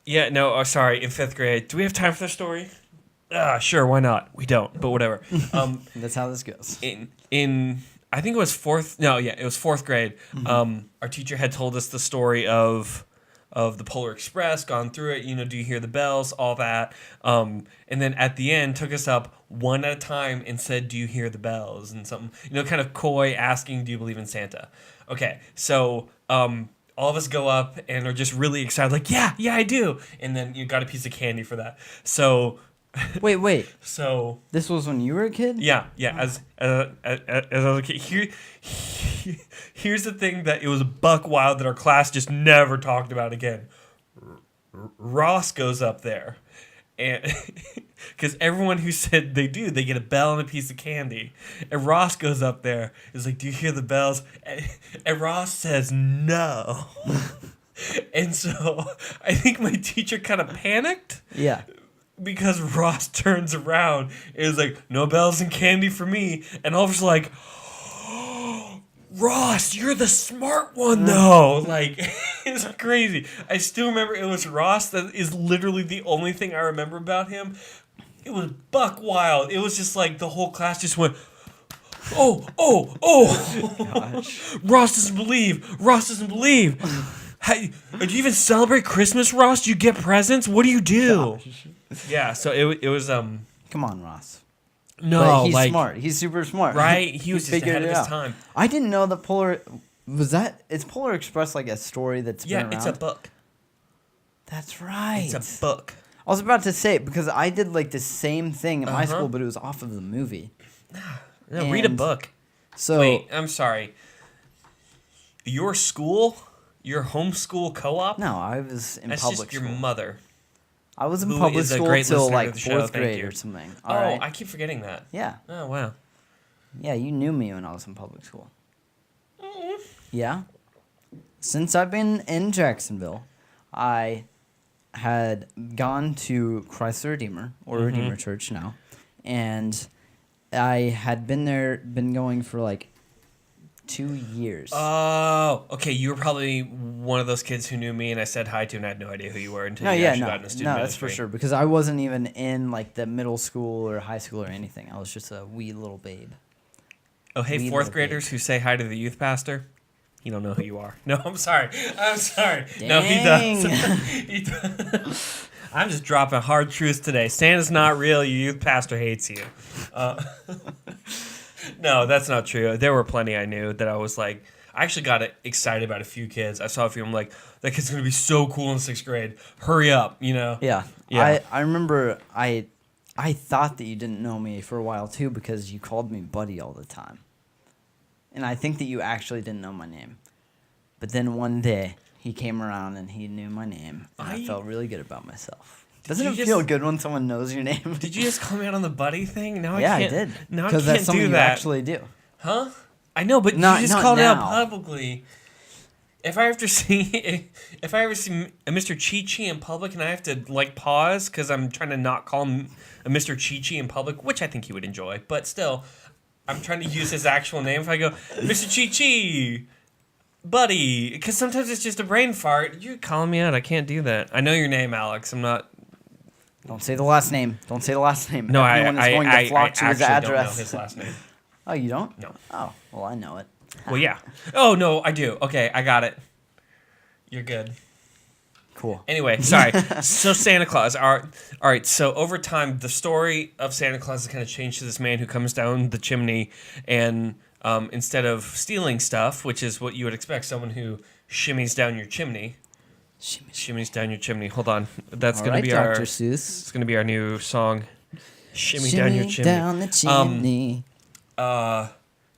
yeah, no, sorry. In 5th grade, do we have time for this story? Sure, why not? We don't, but whatever. That's how this goes. In I think it was 4th. No, yeah, it was 4th grade. Our teacher had told us the story of the Polar Express, gone through it. You know, do you hear the bells? All that. And then at the end, took us up one at a time and said, "Do you hear the bells?" And something, you know, kind of coy, asking, "Do you believe in Santa?" Okay, so all of us go up and are just really excited, like, yeah, I do. And then you got a piece of candy for that. So. Wait. So. This was when you were a kid? Yeah. As I was a kid, here's the thing that it was buck wild that our class just never talked about again. Ross goes up there, and because everyone who said they do, they get a bell and a piece of candy, and Ross goes up there, is like, "Do you hear the bells?" And Ross says no, and so I think my teacher kind of panicked. Yeah. Because Ross turns around and is like, "No bells and candy for me." And all of us are like, oh, "Ross, you're the smart one, though." Like, it's crazy. I still remember it was Ross. That is literally the only thing I remember about him. It was buck wild. It was just like the whole class just went, oh. Gosh. Ross doesn't believe. Hey, do you even celebrate Christmas, Ross? Do you get presents? What do you do? Gosh. Yeah, so it was Come on, Ross. no, But he's like smart. He's super smart. right. He was just figured ahead of it his out. time. I didn't know that is Polar Express like a story that's been Yeah, around? it's a book. That's right. It's a book. I was about to say it because I did like the same thing in my Uh-huh. school, but it was off of the movie. No, read a And book. So Wait, I'm sorry. Your school, your homeschool co-op. no, I was in That's public just your school. mother. I was in who public is a school great till listener to like the show. 4th Thank grade you. or something. Oh, All right. I keep forgetting that. Yeah. Oh wow. Yeah, you knew me when I was in public school. Mm. Yeah. Since I've been in Jacksonville, I had gone to Christ the Redeemer, or Redeemer Church now, and I had been going for like 2 years. Oh, okay. You were probably one of those kids who knew me, and I said hi to, and I had no idea who you were until you actually got into student that's for ministry. sure, because I wasn't even in like the middle school or high school or anything. I was just a wee little babe. Oh, hey, Wee 4th little graders who say hi to the youth pastor. You don't know who you are. No, I'm sorry. Dang. No, he does. He does. I'm just dropping hard truths today. Santa's not real. Your youth pastor hates you. No, that's not true. There were plenty I knew that I was like, I actually got excited about a few kids. I saw a few. I'm like, that kid's going to be so cool in 6th grade. Hurry up, you know? Yeah. Yeah. I remember I thought that you didn't know me for a while too because you called me buddy all the time. And I think that you actually didn't know my name. But then one day he came around and he knew my name. And I felt really good about myself. Doesn't it feel good when someone knows your name? Did you just call me out on the buddy thing? Now Yeah, I I can't. did. Now I Because can't that's something do you that. actually do. Huh? I know, but Not- you just not called it out now. publicly. If I ever see a Mr. Chi-Chi in public and I have to like pause because I'm trying to not call him a Mr. Chi-Chi in public, which I think he would enjoy, but still, I'm trying to use his actual name. If I go, Mr. Chi-Chi, buddy, because sometimes it's just a brain fart. You're calling me out. I can't do that. I know your name, Alex. I'm not. Don't say the last name. Don't say the last name. No, Everyone is going to flock to his actually don't know address. his last name. Oh, you don't? No. Oh, well, I know it. Well, yeah. Oh, no, I do. Okay, I got it. You're good. Cool. Anyway, sorry. So Santa Claus. All right, so over time, the story of Santa Claus has kind of changed to this man who comes down the chimney and instead of stealing stuff, which is what you would expect, someone who shimmies down your chimney. Shimmies down your chimney. Hold on. That's going to be Dr. our... Seuss. It's going to be our new song. Shimmy down your chimney. Down the chimney.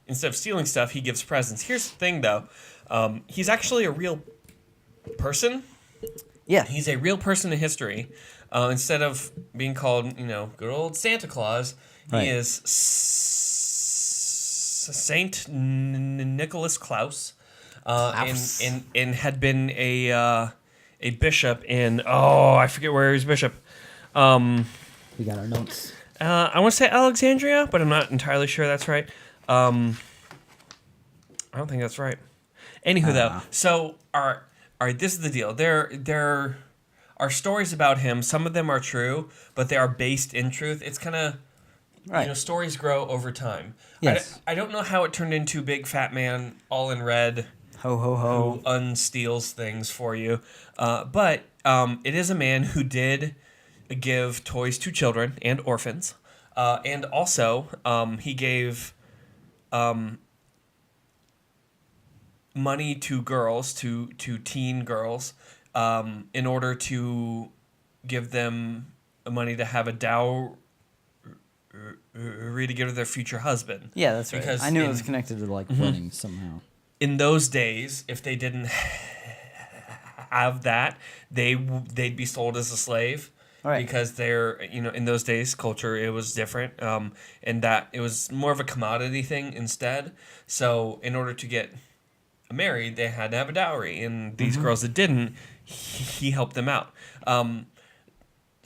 Instead of stealing stuff, he gives presents. Here's the thing, though. He's actually a real person. Yeah. He's a real person in history. Instead of being called, good old Santa Claus, he is Saint Nicholas Klaus, and had been a bishop in I forget where he was bishop. We got our notes. I want to say Alexandria, but I'm not entirely sure that's right. I don't think that's right. Anywho, though, so all right, this is the deal. There are stories about him. Some of them are true, but they are based in truth. It's kind of, stories grow over time. Yes. I don't know how it turned into big fat man, all in red, Ho, ho, ho. who unsteals things for you. But it is a man who did give toys to children and orphans. And also, he gave money to girls, to teen girls, in order to give them money to have a dowry to give to their future husband. Yeah, that's right. Because I knew it was connected to weddings somehow. In those days, if they didn't have that, they'd be sold as a slave. Right. Because they're, in those days, culture, it was different, and that it was more of a commodity thing instead. So in order to get married, they had to have a dowry, and these girls that didn't, he helped them out.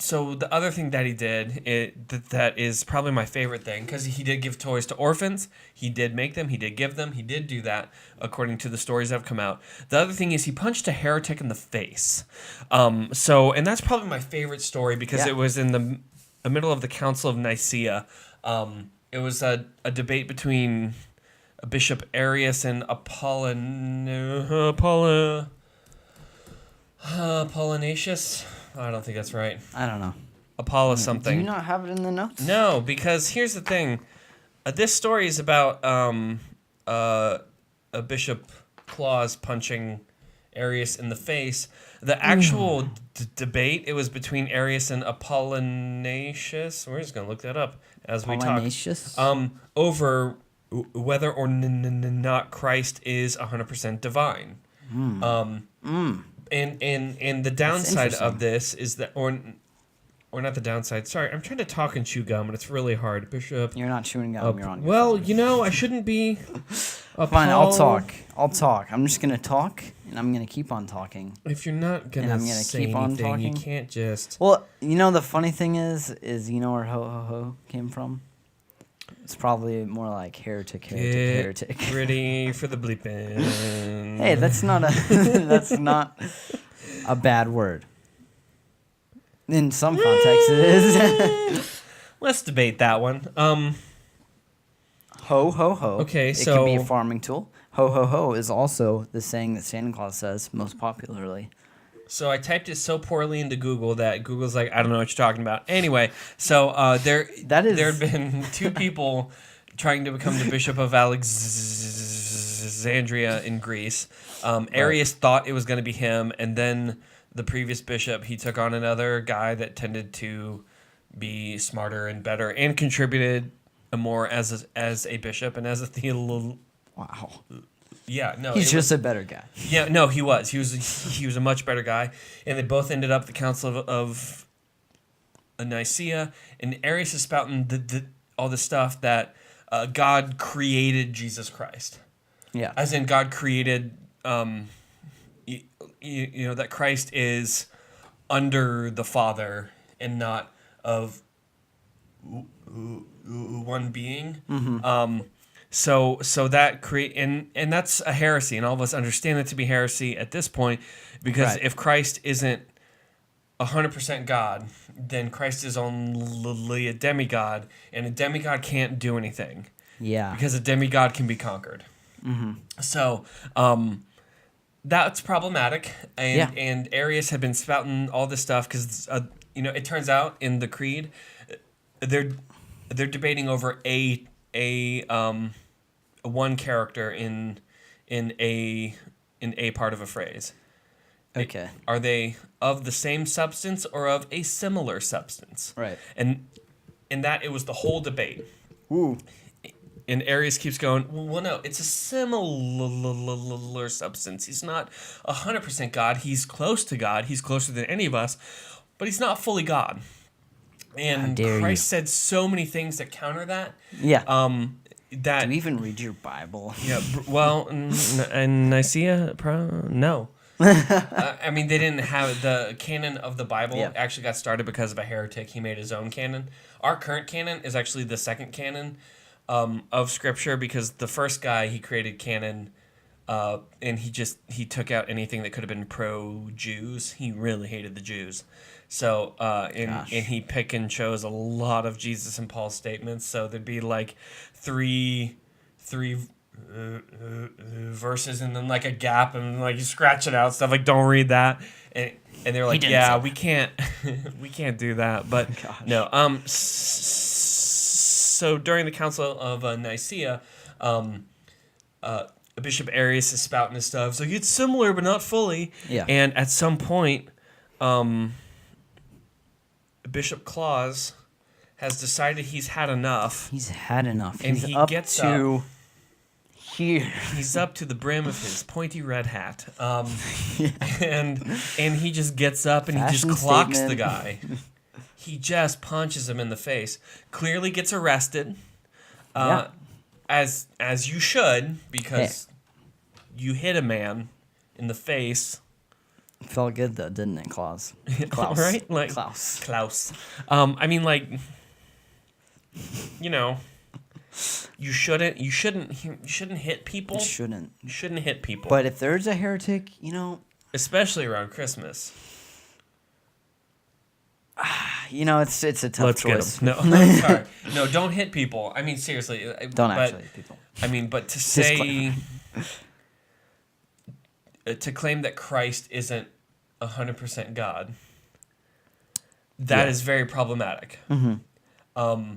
So the other thing that he did, that is probably my favorite thing, because he did give toys to orphans, he did make them, he did give them, he did do that, according to the stories that have come out. The other thing is he punched a heretic in the face. And that's probably my favorite story, because it was in the middle of the Council of Nicaea. It was a debate between Bishop Arius and Apollinacius. I don't think that's right. I don't know. Apollos something. Do you not have it in the notes? No, because here's the thing. This story is about a Bishop Claus punching Arius in the face. The actual debate, it was between Arius and Apollinacius. We're just going to look that up as we talk. Over whether or not Christ is 100% divine. And the downside of this is that, or not the downside. Sorry, I'm trying to talk and chew gum, and it's really hard. Bishop. You're not chewing gum. You're on. Well, I shouldn't be. Fine, I'll talk. I'm just gonna talk, and I'm gonna keep on talking. If you're not gonna say keep anything, on talking. you can't just. Well, the funny thing is where ho ho ho came from? It's probably more like heretic. Ready for the bleeping. Hey, that's not a bad word. In some contexts, it is. Let's debate that one. Ho ho ho. Okay, it so could be a farming tool. Ho ho ho is also the saying that Santa Claus says most popularly. So I typed it so poorly into Google that Google's like, I don't know what you're talking about. Anyway, so there had been two people trying to become the Bishop of Alexandria in Greece. Arius thought it was going to be him, and then the previous bishop, he took on another guy that tended to be smarter and better and contributed more as a bishop and as a theologian. Wow. Yeah, no. He's just a better guy. Yeah, no, he was. He was a much better guy, and they both ended up at the Council of Nicaea. And Arius is spouting all the stuff that God created Jesus Christ. Yeah. As in, God created, that Christ is under the Father and not of one being. Mm-hmm. So that create and that's a heresy, and all of us understand it to be heresy at this point, because Right. if Christ isn't 100% God, then Christ is only a demigod, and a demigod can't do anything Yeah. because a demigod can be conquered. So that's problematic, Yeah. and Arius had been spouting all this stuff because it turns out in the creed they're debating over a one character in a part of a phrase. Okay. Are they of the same substance or of a similar substance? Right. And in that, it was the whole debate. Ooh. And Arius keeps going, well, no, it's a similar substance. He's not 100% God. He's close to God. He's closer than any of us, but he's not fully God. And dare Christ you. said so many things that counter that. Yeah. That Do you even read your Bible? yeah, well, and Nicaea, no. I mean, they didn't have the canon of the Bible. Yeah. Actually got started because of a heretic. He made his own canon. Our current canon is actually the second canon of Scripture, because the first guy, he created canon, and he took out anything that could have been pro-Jews. He really hated the Jews. So, and he pick and chose a lot of Jesus and Paul's statements. So there'd be like three verses and then like a gap, and like you scratch it out, stuff like don't read that, and they're like, yeah, we can't we can't do that. But no, so during the Council of Nicaea, Bishop Arius is spouting his stuff. It's like, it's similar but not fully. Yeah. And at some point, Bishop Claus has decided he's had enough. He's had enough. And He's he up gets to here. He's up to the brim of his pointy red hat. And he just gets up and he Fashion just clocks statement. the guy. He just punches him in the face. Clearly gets arrested. Yeah. As you should, because you hit a man in the face. Felt good though, didn't it, Klaus? Klaus. Right? Like Klaus. I mean, like, you shouldn't hit people. You shouldn't. You shouldn't hit people. But if there's a heretic, especially around Christmas. it's a tough Let's choice. get them. No, I'm sorry. No, don't hit people. I mean, seriously. Don't actually hit people. I mean, but to say, to claim that Christ isn't 100% God, that is very problematic. Mm-hmm.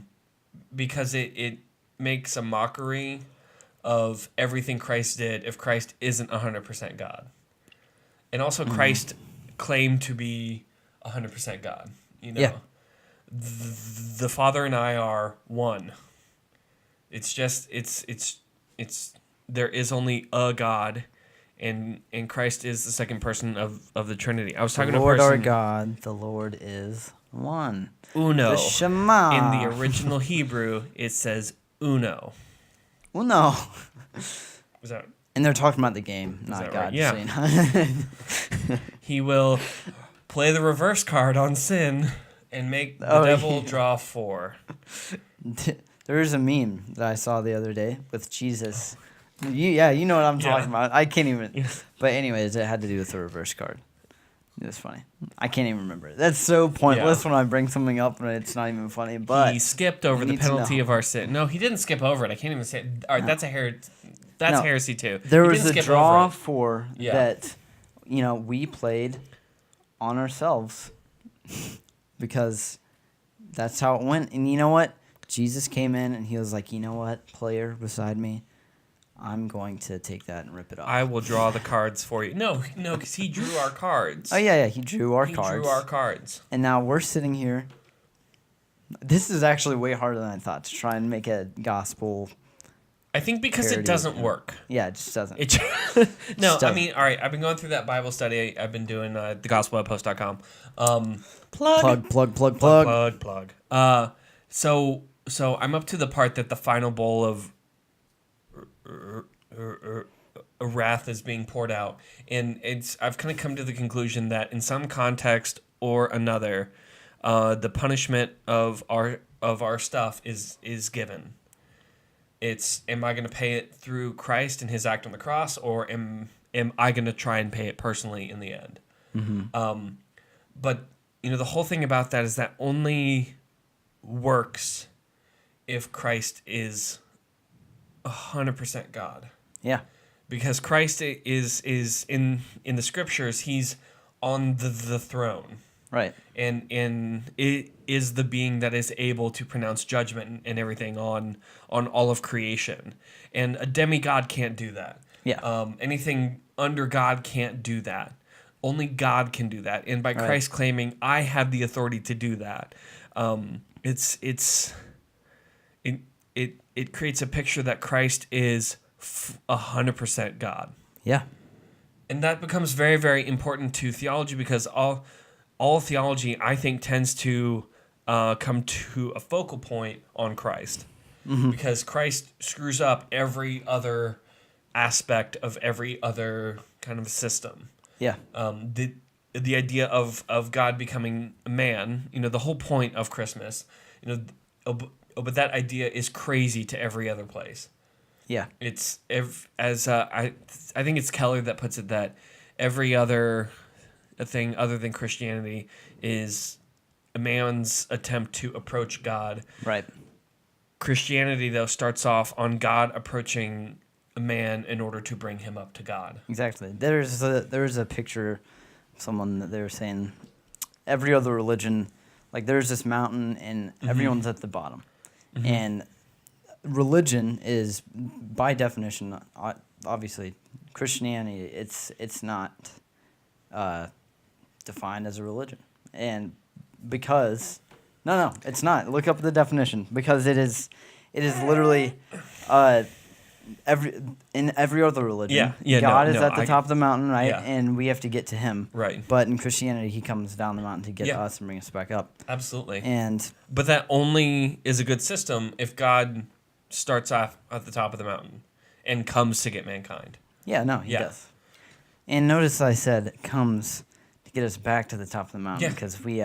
Because it makes a mockery of everything Christ did if Christ isn't 100% God. And also Christ claimed to be 100% God. Yeah. The Father and I are one. It's just it's there is only a God, and Christ is the second person of the Trinity. I was talking to a Lord person. our God, the Lord is one. Uno. The Shema. In the original Hebrew, it says uno. Uno. Was that? And they're talking about the game, not that God. right? Yeah. So He will play the reverse card on sin and make the devil draw 4. There is a meme that I saw the other day with Jesus. You know what I'm talking about. I can't even. Yeah. But anyways, it had to do with the reverse card. It was funny. I can't even remember it. That's so pointless when I bring something up and it's not even funny. But he skipped over the penalty of our sin. No, he didn't skip over it. I can't even say it. All right, that's heresy too. There He was didn't a skip draw over it. for that, we played on ourselves because that's how it went. And you know what? Jesus came in and he was like, you know what, player beside me, I'm going to take that and rip it off. I will draw the cards for you. No, because he drew our cards. Oh, yeah, he drew our cards. He drew our cards. And now we're sitting here. This is actually way harder than I thought to try and make a gospel. I think because it doesn't work. Yeah, it just doesn't. I mean, all right, I've been going through that Bible study. I've been doing thegospel@outpost.com. Plug. So I'm up to the part that the final bowl of wrath is being poured out, and I've kind of come to the conclusion that in some context or another, the punishment of our stuff is given. It's, am I going to pay it through Christ and his act on the cross, or am I going to try and pay it personally in the end? But, the whole thing about that is that only works if Christ is 100% God. Yeah. Because Christ is in the scriptures, he's on the throne. Right. And it is the being that is able to pronounce judgment and everything on all of creation. And a demigod can't do that. Yeah. Anything under God can't do that. Only God can do that. And by Christ claiming, I have the authority to do that, it creates a picture that Christ is 100% God. Yeah. And that becomes very, very important to theology, because all theology, I think, tends to come to a focal point on Christ. Because Christ screws up every other aspect of every other kind of system. Yeah. The idea of God becoming a man, the whole point of Christmas, but that idea is crazy to every other place. Yeah. It's I think it's Keller that puts it, that every other thing other than Christianity is a man's attempt to approach God. Right. Christianity, though, starts off on God approaching a man in order to bring him up to God. Exactly. There's a picture of someone that they were saying every other religion, like there's this mountain and everyone's at the bottom. And religion is, by definition, obviously, Christianity, it's not defined as a religion. And because, no, it's not. Look up the definition. Because it is literally, in every other religion, God is at the top of the mountain, right? Yeah. And we have to get to him. Right. But in Christianity, he comes down the mountain to get us and bring us back up. Absolutely. But that only is a good system if God starts off at the top of the mountain and comes to get mankind. Yeah, no, he does. And notice I said comes to get us back to the top of the mountain, because we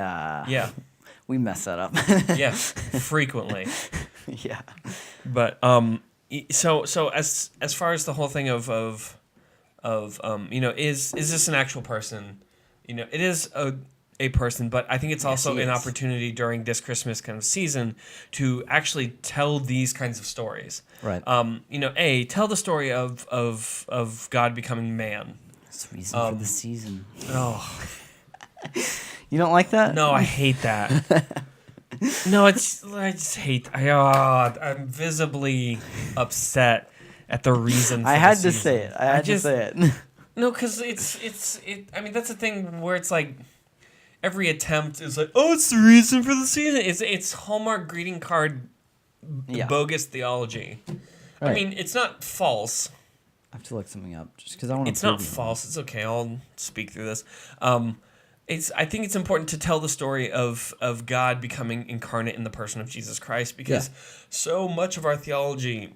mess that up. Yeah, frequently. Yeah. But so as far as the whole thing of is this an actual person? It is a person, but I think it's also an opportunity during this Christmas kind of season to actually tell these kinds of stories. Right. Tell the story of God becoming man. That's the reason for the season. Oh. You don't like that? No, I hate that. No, I just hate. I'm visibly upset at the reason. I had to say it. I had to say it. No, because it's. I mean, that's the thing where it's like every attempt is like, oh, it's the reason for the season. It's Hallmark greeting card bogus theology. Right. I mean, it's not false. I have to look something up just because I want to. It's not false. It's okay. I'll speak through this. I think it's important to tell the story of God becoming incarnate in the person of Jesus Christ, because so much of our theology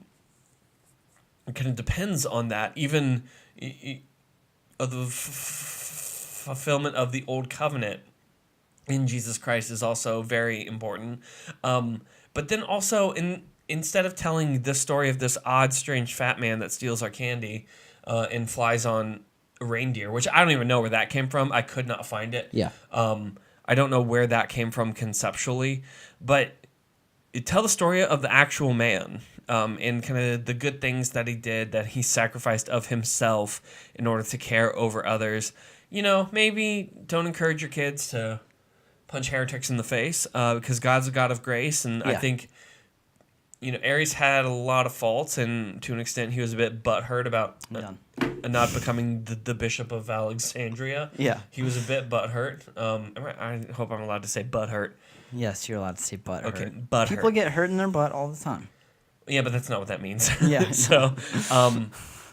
kind of depends on that. Even of the fulfillment of the Old Covenant in Jesus Christ is also very important. But then also, instead of telling the story of this odd, strange fat man that steals our candy and flies on a reindeer, which I don't even know where that came from. I could not find it. Yeah. I don't know where that came from conceptually, but tell the story of the actual man and kind of the good things that he did, that he sacrificed of himself in order to care over others. Maybe don't encourage your kids to punch heretics in the face because God's a God of grace, and I think Aries had a lot of faults, and to an extent he was a bit butthurt about not becoming the Bishop of Alexandria. Yeah. He was a bit butthurt. I hope I'm allowed to say butthurt. Yes, you're allowed to say butthurt. Okay, butthurt. People get hurt in their butt all the time. Yeah, but that's not what that means. Yeah. So,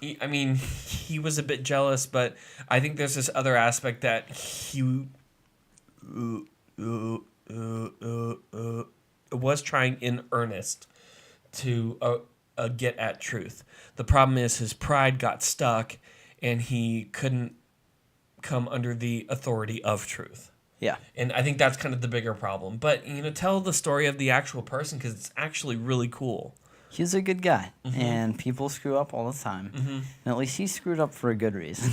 he was a bit jealous, but I think there's this other aspect that he was trying in earnest to get at truth. The problem is his pride got stuck, and he couldn't come under the authority of truth. Yeah. And I think that's kind of the bigger problem. But, tell the story of the actual person, because it's actually really cool. He's a good guy, Mm-hmm. and people screw up all the time. Mm-hmm. And at least he screwed up for a good reason.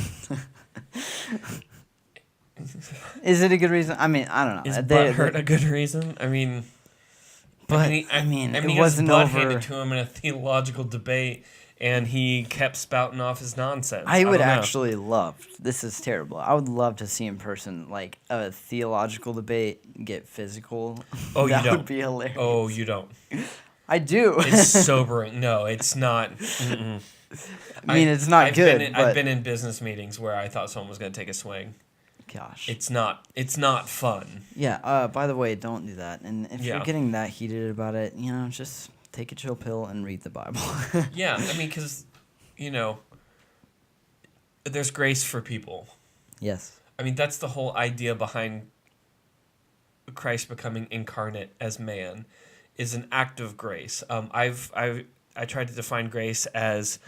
Is it a good reason? I mean, I don't know. Is butthurt a good reason? I mean, But he it got wasn't his butt over. handed to him in a theological debate, and he kept spouting off his nonsense. I would don't know. actually love. This is terrible. I would love to see in person, like a theological debate, get physical. Oh, that you don't. would be hilarious. Oh, you don't. I do. It's sobering. No, it's not. Mm-mm. I mean, it's not good. I've been in business meetings where I thought someone was going to take a swing. Gosh. It's not fun. Yeah. By the way, don't do that. And if Yeah. you're getting that heated about it, just take a chill pill and read the Bible. Yeah, I mean, because, there's grace for people. Yes. I mean, that's the whole idea behind Christ becoming incarnate as man, is an act of grace. I tried to define grace as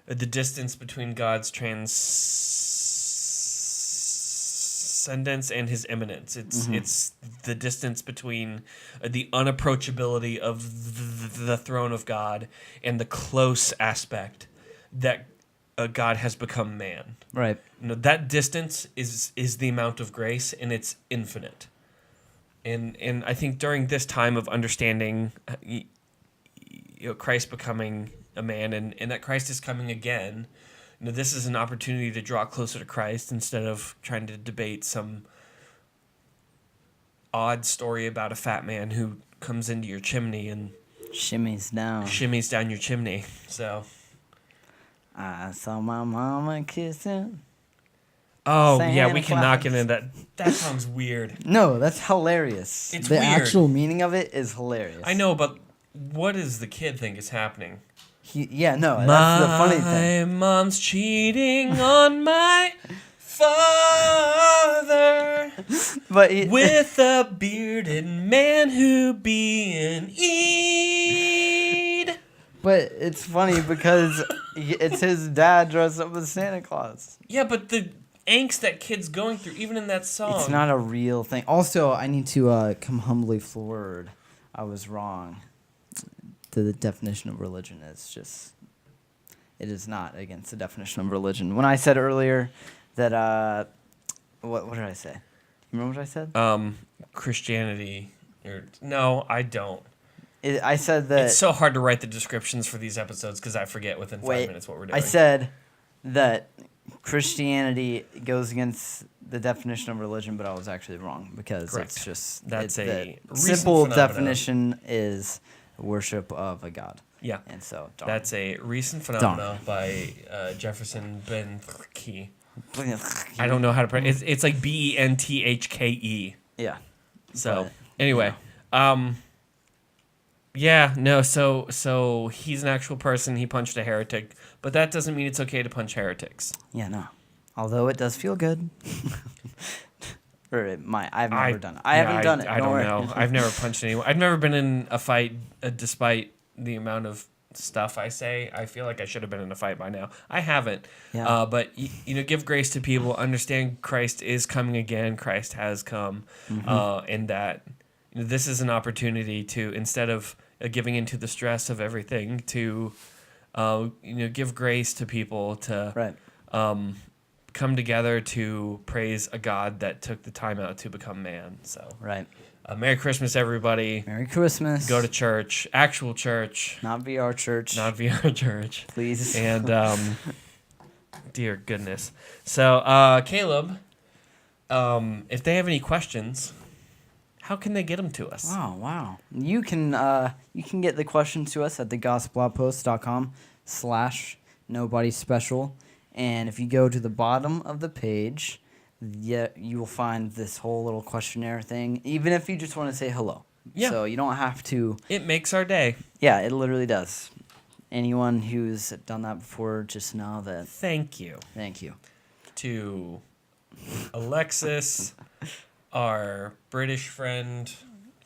the distance between God's transcendence and his immanence. It's the distance between the unapproachability of the throne of God and the close aspect that God has become man. Right. That distance is the amount of grace, and it's infinite. And I think during this time of understanding, Christ becoming a man, and that Christ is coming again, this is an opportunity to draw closer to Christ instead of trying to debate some odd story about a fat man who comes into your chimney and shimmies down your chimney. So I saw my mama kissing. Oh, Santa yeah, we cannot get Claus. into that. That sounds weird. No, that's hilarious. It's the weird. actual meaning of it is hilarious. I know, but what does the kid think is happening? That's the funny thing. My mom's cheating on my father But with a bearded man who be an Eid. But it's funny because it's his dad dressed up as Santa Claus. Yeah, but the angst that kid's going through, even in that song. It's not a real thing. Also, I need to come humbly forward. I was wrong. The definition of religion is just... It is not against the definition of religion. When I said earlier that... what did I say? You remember what I said? Christianity. No, I don't. I said that... It's so hard to write the descriptions for these episodes because I forget within 5 minutes what we're doing. I said that Christianity goes against the definition of religion, but I was actually wrong because Correct. it's just... That's the a simple recent phenomenon. definition is worship of a god. Yeah. And so... That's a recent phenomenon by Jefferson Ben-Key. I don't know how to pronounce it. It's like Benthke. Yeah. So, But, anyway. Yeah, no, so he's an actual person. He punched a heretic. But that doesn't mean it's okay to punch heretics. Yeah, no. Although it does feel good. Or it might. I've never done it. I haven't done it. I don't know. I've never punched anyone. I've never been in a fight despite the amount of stuff I say. I feel like I should have been in a fight by now. I haven't. Yeah. But, give grace to people. Understand Christ is coming again. Christ has come. And that this is an opportunity to, instead of giving into the stress of everything, to, give grace to people to Right. come together to praise a God that took the time out to become man. So, Right. Merry Christmas, everybody. Merry Christmas. Go to church, actual church, Not VR church. not VR church. Please. And, dear goodness. So, Caleb, if they have any questions, how can they get them to us? Oh, wow. You can get the questions to us at thegospeloutpost.com/nobodyspecial. And if you go to the bottom of the page, you will find this whole little questionnaire thing, even if you just want to say hello. Yeah. So you don't have to. It makes our day. Yeah, it literally does. Anyone who's done that before, just know that. Thank you Thank you. to Alexis, our British friend.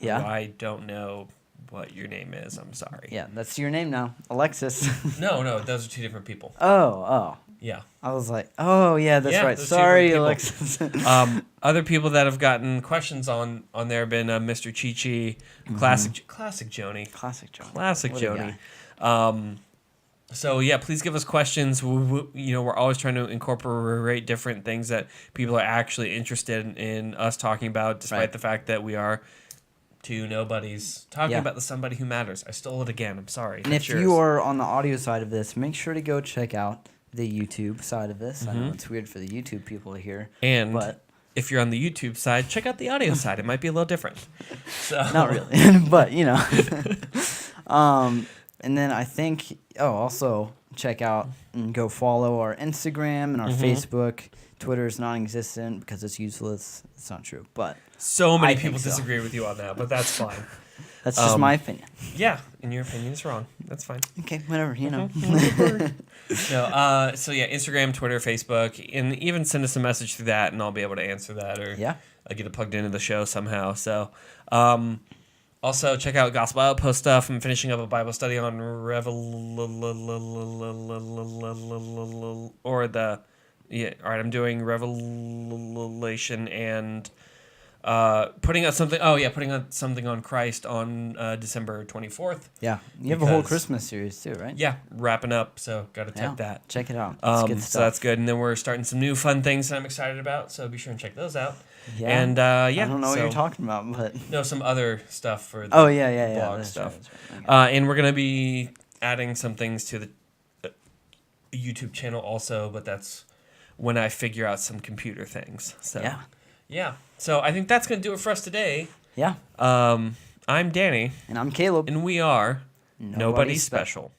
Yeah. Who I don't know what your name is. I'm sorry. Yeah, that's your name now. Alexis. No, those are two different people. Oh. Yeah. I was like, oh, yeah, that's Yeah, right. those two Sorry, different people. Alexis. Other people that have gotten questions on there have been Mr. Chi-Chi, Classic Joni. Classic Johnny. Classic What a Joni. So yeah, please give us questions. We're always trying to incorporate different things that people are actually interested in us talking about, despite the fact that we are two nobodies talking about the somebody who matters. I stole it again. I'm sorry. And if you are on the audio side of this, make sure to go check out the YouTube side of this. I know it's weird for the YouTube people to hear, but if you're on the YouTube side, check out the audio side. It might be a little different. So. Not really, but and then I think, also check out and go follow our Instagram and our Facebook. Twitter is non-existent because it's useless. It's not true, but so many people disagree with you on that, but that's fine. That's just my opinion. Yeah, and your opinion is wrong. That's fine. Okay, whatever, So yeah, Instagram, Twitter, Facebook, and even send us a message through that, and I'll be able to answer that, or get it plugged into the show somehow. So, also check out Gospel Outpost stuff. I'm finishing up a Bible study on I'm doing Revelation and. Putting out something on Christ on December 24th. Yeah, you have a whole Christmas series too, right? Yeah, wrapping up, so got to check that. Check it out. That's good stuff. So that's good, and then we're starting some new fun things that I'm excited about. So be sure and check those out. Yeah, and I don't know what you're talking about, but some other stuff for the blog stuff. Right. Okay. And we're gonna be adding some things to the YouTube channel also, but that's when I figure out some computer things. So yeah. So I think that's going to do it for us today. Yeah. I'm Danny. And I'm Caleb. And we are Nobody Special.